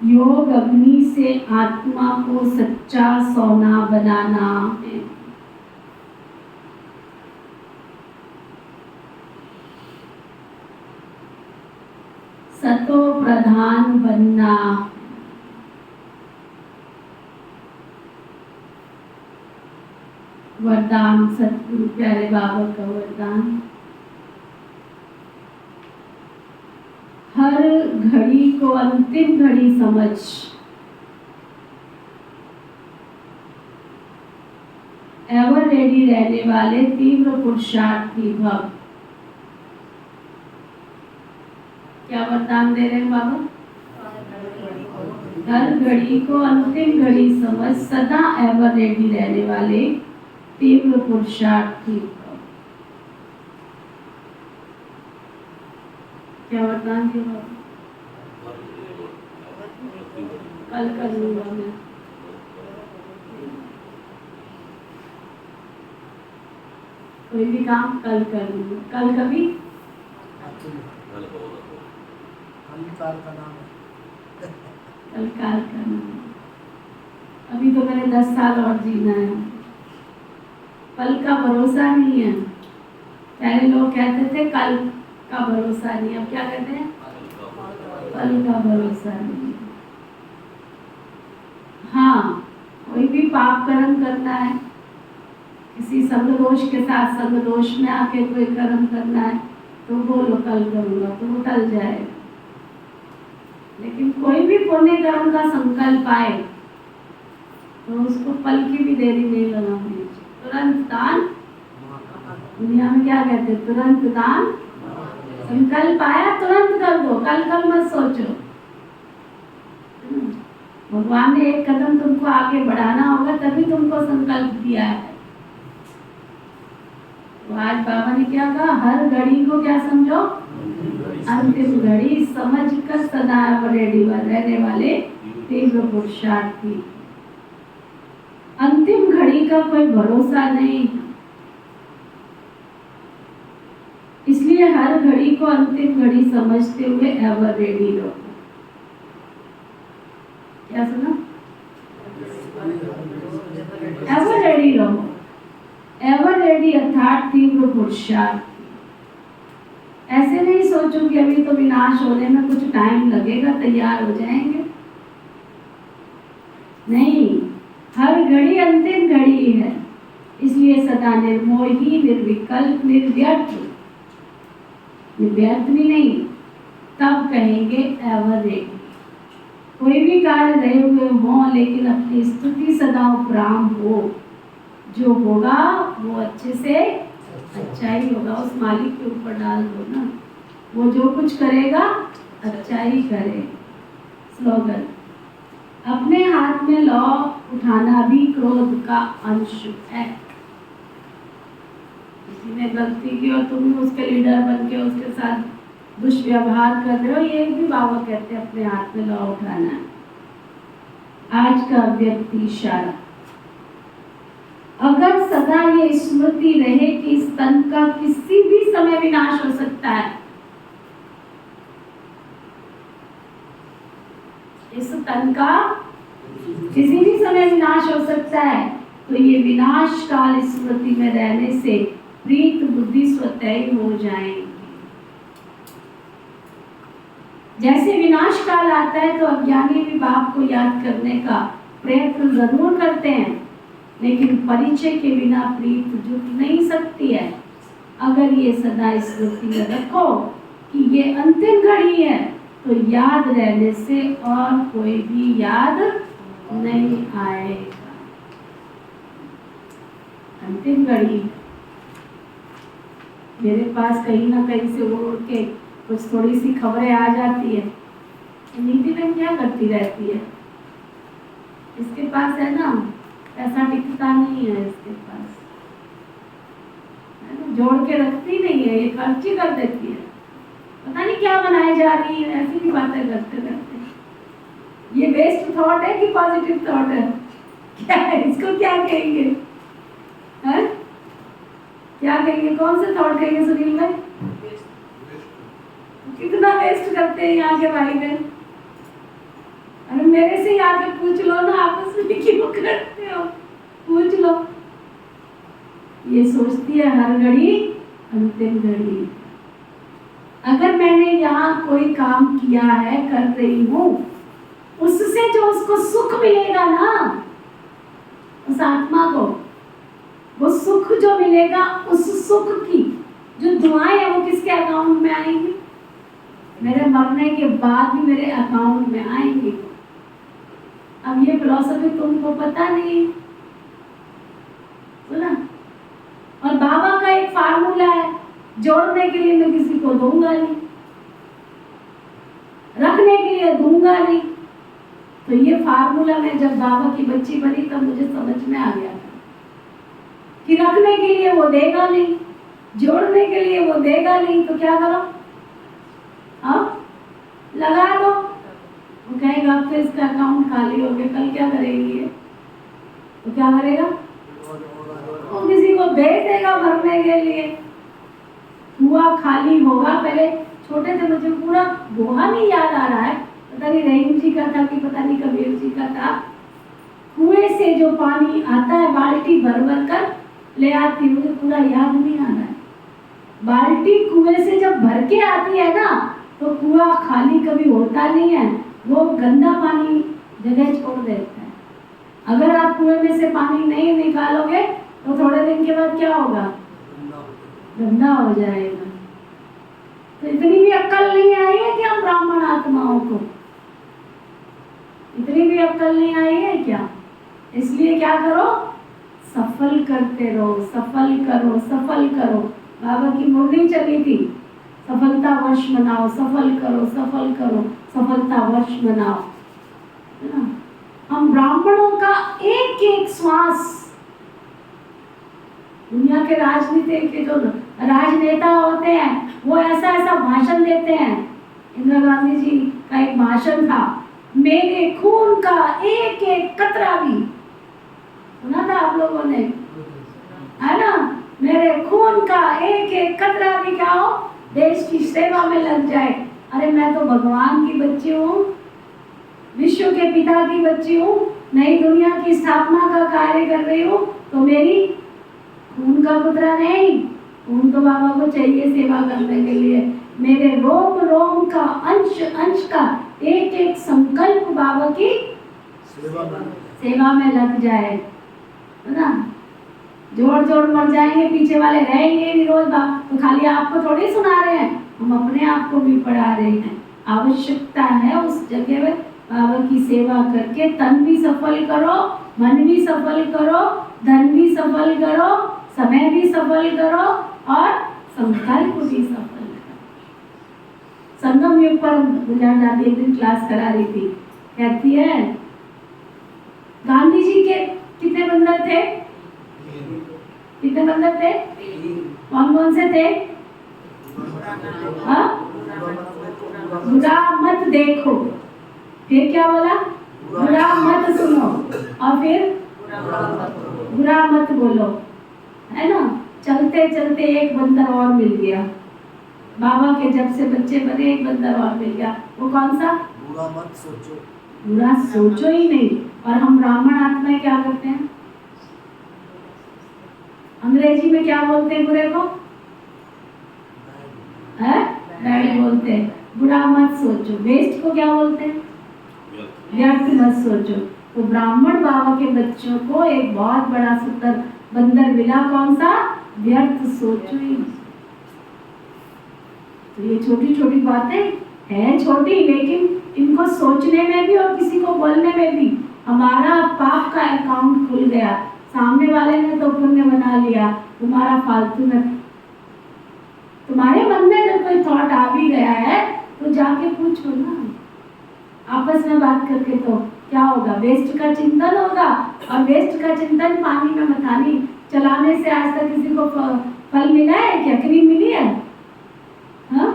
[SPEAKER 1] योग अग्नि से आत्मा को सच्चा सोना बनाना है। सतो प्रधान बनना। वरदान सतगुरु प्यारे बाबा का वरदान, हर घड़ी को अंतिम घड़ी समझ, एवर रेडी रहने वाले तीव्र पुरुषार्थी भव। क्या वरदान दे रहे हैं बाबा? हर घड़ी को अंतिम घड़ी समझ, सदा एवर रेडी रहने वाले तीव्र पुरुषार्थी भव। क्या वरदान दिया बाबा? कल कर लूंगा मैं। कोई भी काम कल कर लूंगा। कल कभी
[SPEAKER 2] काल का नाम है।
[SPEAKER 1] कल काल का नाम है। अभी तो मैंने 10 साल और जीना है। कल का भरोसा नहीं है। पहले लोग कहते थे कल का भरोसा नहीं, अब क्या कहते हैं? कल का भरोसा नहीं। हाँ, कोई भी पाप कर्म करना है, किसी संग दोष के साथ संग दोष में आके कोई कर्म करना है तो बोलो कल करूँगा, तो वो टल जाएगा। लेकिन कोई भी पुण्य कर्म का संकल्प आए तो उसको पल की भी देरी नहीं लगानी चाहिए। तुरंत दान, दुनिया में क्या कहते हैं? तुरंत दान। संकल्प आया तुरंत कर दो, कल मत सोचो। भगवान ने एक कदम तुमको आगे बढ़ाना होगा तभी तुमको संकल्प दिया है। तो आज बाबा ने क्या कहा? हर घड़ी को क्या समझो? अंतिम घड़ी समझ कर सदा रेडी रहने वाले तीव्र पुरुषार्थी। अंतिम घड़ी का कोई भरोसा नहीं, इसलिए हर घड़ी को अंतिम घड़ी समझते हुए एवर रेडी रहो। क्या सुना? एवर रेडी रहो। एवर रेडी अर्थात तीव्र पुरुषार्थ। ऐसे नहीं सोचो कि अभी तो विनाश होने में कुछ टाइम लगेगा, तैयार हो जाएंगे। नहीं, हर घड़ी अंतिम घड़ी है, इसलिए सदा निर्मोही, निर्विकल्प, निर्व्यर्थ, व्यर्थ भी नहीं, तब कहेंगे एवर रेडी। कोई भी कार्य रहे हुए हों, लेकिन अपनी स्तुति सदा उपराम हो। जो होगा वो अच्छे से अच्छा ही होगा। उस मालिक के ऊपर डाल दो ना, वो जो कुछ करेगा अच्छा ही करे। स्लोगन, अपने हाथ में लौ उठाना भी क्रोध का अंश है। किसी ने गलती की और तुम उसके लीडर बन के उसके साथ दुष्व्यवहार कर रहे हो, ये भी बाबा कहते हैं अपने हाथ में लौ उठाना है। आज का व्यक्ति इशारा, अगर सदा ये स्मृति रहे कि इस तन का किसी भी समय विनाश हो सकता है, इस तन का किसी भी समय विनाश हो सकता है, तो ये विनाश काल स्मृति में रहने से प्रीत बुद्धि स्वतः ही हो जाएगी। जैसे विनाश काल आता है तो अज्ञानी भी बाप को याद करने का प्रयत्न जरूर करते हैं, लेकिन परिचय के बिना प्रीत जुट नहीं सकती है। अगर ये सदा स्मृति में रखो कि ये अंतिम घड़ी है, तो याद रहने से और कोई भी याद नहीं आएगा। अंतिम घड़ी मेरे पास कहीं ना कहीं से उड़ के कुछ थोड़ी सी खबरें आ जाती है। नीति में क्या करती रहती है? इसके पास है ना पैसा, टिकता नहीं है इसके पास, है ना, जोड़ के रखती नहीं है, ये खर्च ही कर देती है। पता नहीं क्या बनाई जा रही है, ऐसी भी बातें करते रहते। ये वेस्ट थॉट है कि पॉजिटिव थॉट है? क्या है इसको, क्या कहेंगे? है क्या कहेंगे? कौन से थॉट कहेंगे सुनील भाई? कितना वेस्ट करते हैं यहाँ के भाई बहन। अरे मेरे से आके पूछ लो ना, आपस में क्यों करते हो, पूछ लो। ये सोचती है हर घड़ी अंतिम घड़ी। अगर मैंने यहाँ कोई काम किया है, कर रही हूँ, उससे जो उसको सुख मिलेगा ना, उस आत्मा को वो सुख जो मिलेगा, उस सुख की जो दुआएं है वो किसके अकाउंट में आएंगी? मेरे मरने के बाद भी मेरे अकाउंट में आएंगे। अब ये फिलॉसफी तुमको पता नहीं, सुना? और बाबा का एक फार्मूला है, जोड़ने के लिए मैं किसी को दूंगा नहीं, रखने के लिए दूंगा नहीं। तो ये फार्मूला मैं जब बाबा की बच्ची बनी तब मुझे समझ में आ गया था कि रखने के लिए वो देगा नहीं, जोड़ने के लिए वो देगा नहीं, तो क्या करो? अब लगा दो। वो कहेगा अब तो इसका अकाउंट खाली हो गया, कल क्या करेगी ये? तो क्या करेगा? वो किसी को भेज देगा भरने के लिए। कुआं खाली होगा। पहले छोटे थे, मुझे पूरा दोहा नहीं याद आ रहा है, पता नहीं रहीम जी का था कि पता नहीं कबीर जी का था। कुएं से जो पानी आता है बाल्टी भर भर कर ले आती, मुझे पूरा याद नहीं आ रहा है। बाल्टी कुएं से जब भर के आती है ना, तो कुआं खाली कभी होता नहीं है, वो गंदा पानी जगह छोड़ देता है। अगर आप कुएं में से पानी नहीं निकालोगे तो थोड़े दिन के बाद क्या होगा? गंदा हो जाएगा। तो इतनी भी अक्ल नहीं आई है कि हम ब्राह्मण आत्माओं को, इतनी भी अक्ल नहीं आई है क्या? इसलिए क्या करो? सफल करते रहो, सफल करो, सफल करो। बाबा की मुरली चली थी, सफलता वर्ष मनाओ, सफल करो, सफल करो, सफलता वर्ष मनाओ, है ना? हम ब्राह्मणों का एक एक श्वास, दुनिया के राजनीति के जो राजनेता होते हैं वो ऐसा ऐसा भाषण देते हैं। इंदिरा गांधी जी का एक भाषण था, मेरे खून का एक एक कतरा भी, सुना था आप लोगों ने, है ना? मेरे खून का एक एक कतरा भी क्या हो, देश की सेवा में लग जाए। अरे मैं तो भगवान की बच्ची हूँ, विश्व के पिता की बच्ची हूँ, नई दुनिया की स्थापना का कार्य कर रही हूँ, तो मेरी खून का कतरा नहीं, खून तो बाबा को चाहिए सेवा करने के लिए। मेरे रोम रोम का अंश अंश का एक एक संकल्प बाबा की सेवा में लग जाए, है ना? जोड़ जोड़ मर जाएंगे, पीछे वाले रहेंगे निरोध बाबा, तो खाली आपको थोड़ी सुना रहे हैं, हम अपने आप को भी पढ़ा रहे हैं। आवश्यकता है उस जगह में बाबा की सेवा करके तन भी सफल करो, मन भी सफल करो, धन भी सफल करो, समय भी सफल करो और संस्कार को भी सफल करो। संगम युग पर गुजरात दादी एक दिन क्लास करा रही थी, कहती है गांधी जी के कितने बंदर थे? कितने बंदर थे? कौन कौन से थे? हाँ? बुरा मत देखो, फिर क्या बोला? बुरा मत सुनो और फिर बुरा मत बोलो, है ना? चलते चलते एक बंदर और मिल गया। बाबा के जब से बच्चे बने एक बंदर और मिल गया। वो कौन सा?
[SPEAKER 2] बुरा मत सोचो।
[SPEAKER 1] बुरा सोचो ही नहीं। और हम ब्राह्मण आत्माएं क्या करते हैं? अंग्रेजी में क्या बोलते हैं बुरे को? है? बैड बोलते हैं। बुरा मत सोचो। वेस्ट को क्या बोलते हैं? व्यर्थ मत सोचो। तो ब्राह्मण बाबा के बच्चों को एक बहुत बड़ा सुंदर बंदर मिला, कौन सा? व्यर्थ सोचो ही। तो ये छोटी छोटी बातें हैं, छोटी, लेकिन इनको सोचने में भी और किसी को बोलने में भी हमारा पाप का अकाउंट खुल गया। सामने वाले ने तो पुण्य बना लिया, तुम्हारा फालतू में। तुम्हारे मन में जब कोई थॉट आ भी गया है तो जाके पूछो ना, आपस में बात करके। तो क्या होगा? वेस्ट का चिंतन होगा। और वेस्ट का चिंतन पानी में मथानी चलाने से आज तक किसी को फल मिला है क्या? क्रीम मिली है? हाँ?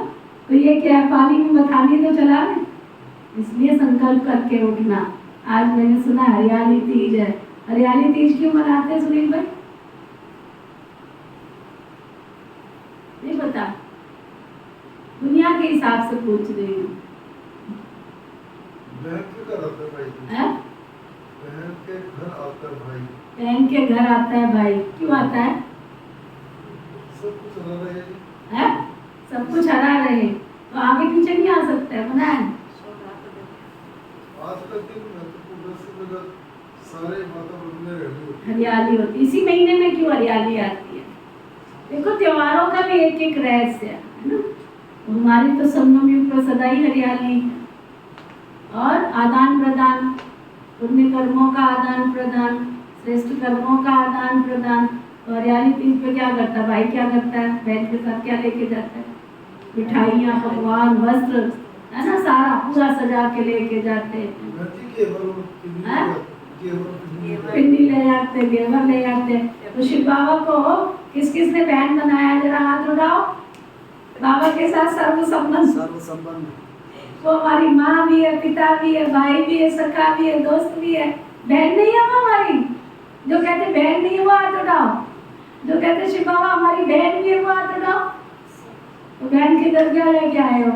[SPEAKER 1] तो ये क्या है? पानी में मथानी तो चला रहे। इसलिए संकल्प करके उठना। आज मैंने सुना हरियाली तीज है। हरियाली तीज क्यों मनाते हैं सुनील भाई? नहीं पता? दुनिया के हिसाब से पूछ रही हूँ।
[SPEAKER 2] बहन के घर आता है भाई।
[SPEAKER 1] हैं?
[SPEAKER 2] बहन के घर आता है भाई।
[SPEAKER 1] बहन के घर आता है भाई। क्यों आता है?
[SPEAKER 2] सब कुछ हरा रहे हैं।
[SPEAKER 1] हैं? सब कुछ हरा रहे तो आगे पीछे नहीं आ सकता है, पता है?
[SPEAKER 2] आज का दिन महत्वपूर्ण से लगा, सारे वातावरण में रहने
[SPEAKER 1] हरियाली होती। इसी महीने में क्यों हरियाली आती है? देखो त्योहारों का भी एक एक रहस्य है ना। हमारी तो संगम युग पर सदा ही हरियाली है। और आदान प्रदान, पुण्य कर्मों का आदान प्रदान, श्रेष्ठ कर्मों का आदान प्रदान। तो हरियाली तीज पे क्या करता है भाई? क्या करता है? बहन के साथ क्या लेके जाता है? मिठाइयाँ, पकवान, वस्त्र, है ना, सारा पूरा सजा के लेके जाते हैं। पिंडी ले जाते, घेवर ले जाते। तो शिव बाबा को किस किस ने बहन बनाया? जरा हाथ उठाओ। बाबा के साथ सर्व संबंध। वो हमारी माँ भी है, पिता भी है, भाई भी है, सखा भी है, दोस्त भी है। बहन नहीं है वो हमारी? जो कहते बहन नहीं है वो हाथ उठाओ। जो कहते शिव बाबा हमारी बहन भी है वो हाथ उठाओ। तो बहन के घर क्या लेके आए हो?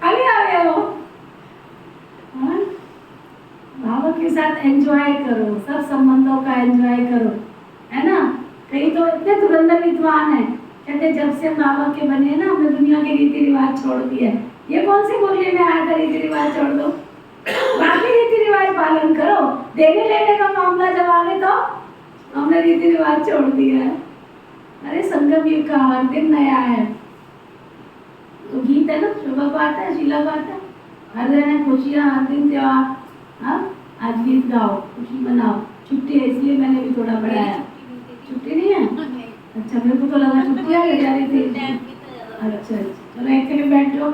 [SPEAKER 1] खाली आ गए हो? बाबा के साथ एंजॉय करो, सब संबंधों का एंजॉय करो, है ना। कई तो इतने धुरंधर विद्वान है, कहते जब से बाबा के बने ना हमने दुनिया के रीति रिवाज छोड़ दिए। ये कौन सी बोलने में आया था रीति रिवाज छोड़ दो? बाकी रीति रिवाज पालन करो। देने लेने का मामला जब आ गए तो हमने रीति रिवाज छोड़ दिया है। अरे संगम युग का हर दिन नया है। तो गीत है ना, शुभ बात है, शीला बात है, हर दिन है खुशियाँ, हर दिन त्योहार। हाँ, आज गीत गाओ, खुशी मनाओ। छुट्टी है इसलिए मैंने भी थोड़ा बढ़ाया। छुट्टी नहीं है? अच्छा, मेरे को तो लगा छुट्टी ले जा रही थी। अच्छा, चलो एक जगह बैठो।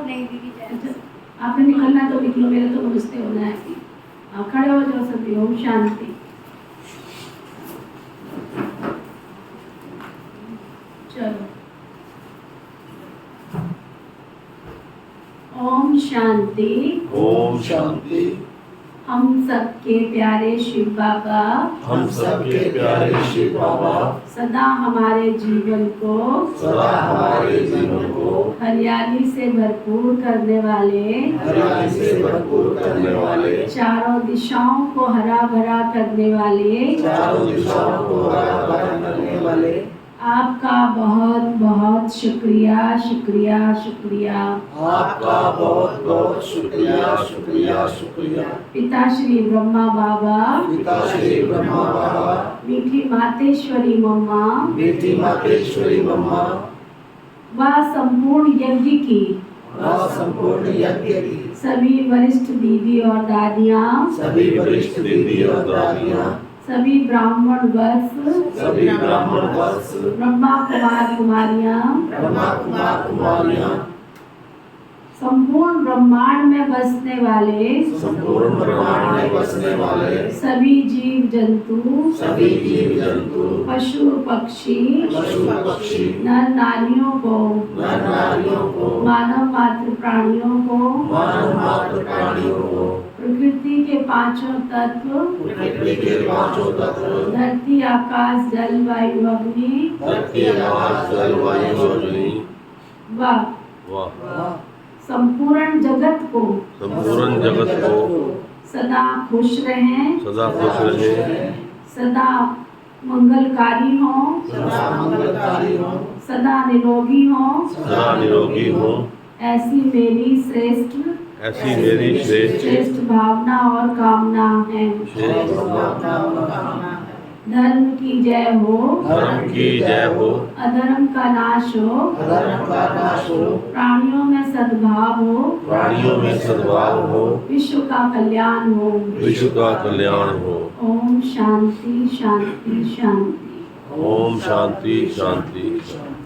[SPEAKER 1] अच्छा, आपने निकलना तो निकलो, मेरे तो नमस्ते होना है। आप खड़े हो जाओ सभी। ओम शांति। चलो, ओम शांति।
[SPEAKER 5] ओम शांति।
[SPEAKER 1] हम सबके प्यारे शिव बाबा,
[SPEAKER 5] हम सबके प्यारे शिव बाबा
[SPEAKER 1] सदा हमारे जीवन को,
[SPEAKER 5] सदा हमारे जीवन को
[SPEAKER 1] हरियाली से भरपूर करने वाले,
[SPEAKER 5] हरियाली से भरपूर करने वाले,
[SPEAKER 1] चारों दिशाओं को हरा भरा करने वाले,
[SPEAKER 5] चारों दिशाओं को हरा भरा करने वाले
[SPEAKER 1] आपका बहुत बहुत शुक्रिया, शुक्रिया, शुक्रिया।
[SPEAKER 5] आपका बहुत बहुत शुक्रिया, शुक्रिया, शुक्रिया।
[SPEAKER 1] पिता श्री ब्रह्मा बाबा,
[SPEAKER 5] पिता श्री ब्रह्मा बाबा,
[SPEAKER 1] मीठी मातेश्वरी मम्मा,
[SPEAKER 5] मीठी मातेश्वरी मम्मा
[SPEAKER 1] व संपूर्ण यज्ञ की,
[SPEAKER 5] वह संपूर्ण यज्ञ की
[SPEAKER 1] सभी वरिष्ठ दीदी और दादियाँ,
[SPEAKER 5] सभी वरिष्ठ दीदी और दादियाँ,
[SPEAKER 1] सभी ब्राह्मण वत्स,
[SPEAKER 5] सभी ब्राह्मण वत्स,
[SPEAKER 1] ब्रह्मा कुमार कुमारियाँ,
[SPEAKER 5] ब्रह्मा कुमार कुमारियाँ,
[SPEAKER 1] संपूर्ण ब्रह्मांड में बसने वाले
[SPEAKER 5] संपूर्ण ब्रह्मांड में बसने वाले
[SPEAKER 1] सभी जीव जंतु,
[SPEAKER 5] सभी जीव जंतु,
[SPEAKER 1] पशु पक्षी,
[SPEAKER 5] पशु पक्षी,
[SPEAKER 1] नर नारियों को,
[SPEAKER 5] नर नारियों को,
[SPEAKER 1] मानव मात्र प्राणियों को,
[SPEAKER 5] मानव मात्र प्राणियों को,
[SPEAKER 1] प्रकृति के पांचों तत्व,
[SPEAKER 5] प्रकृति के पांचों तत्व,
[SPEAKER 1] धरती आकाश जल वायु अग्नि
[SPEAKER 5] धरती आकाश जल वायु अग्नि
[SPEAKER 1] व
[SPEAKER 6] वाह
[SPEAKER 1] संपूर्ण जगत को
[SPEAKER 6] संपूर्ण जगत को
[SPEAKER 1] सदा खुश रहें,
[SPEAKER 6] सदा खुश रहे,
[SPEAKER 1] सदा मंगलकारी हो,
[SPEAKER 5] सदा मंगलकारी हो,
[SPEAKER 1] सदा निरोगी हो,
[SPEAKER 6] सदा निरोगी हो।
[SPEAKER 1] ऐसी मेरी श्रेष्ठ
[SPEAKER 6] ऐसी मेरी श्रेष्ठ
[SPEAKER 1] श्रेष्ठ भावना और कामना है।
[SPEAKER 6] श्रेष्ठ
[SPEAKER 1] धर्म की जय हो,
[SPEAKER 6] धर्म की जय हो,
[SPEAKER 1] अधर्म का नाश हो,
[SPEAKER 5] अधर्म का नाश हो,
[SPEAKER 1] प्राणियों में सद्भाव हो,
[SPEAKER 6] प्राणियों में सद्भाव हो,
[SPEAKER 1] विश्व का कल्याण हो।
[SPEAKER 6] विश्व का कल्याण हो।
[SPEAKER 1] ओम शांति शांति शांति।
[SPEAKER 6] ओम शांति शांति शांति।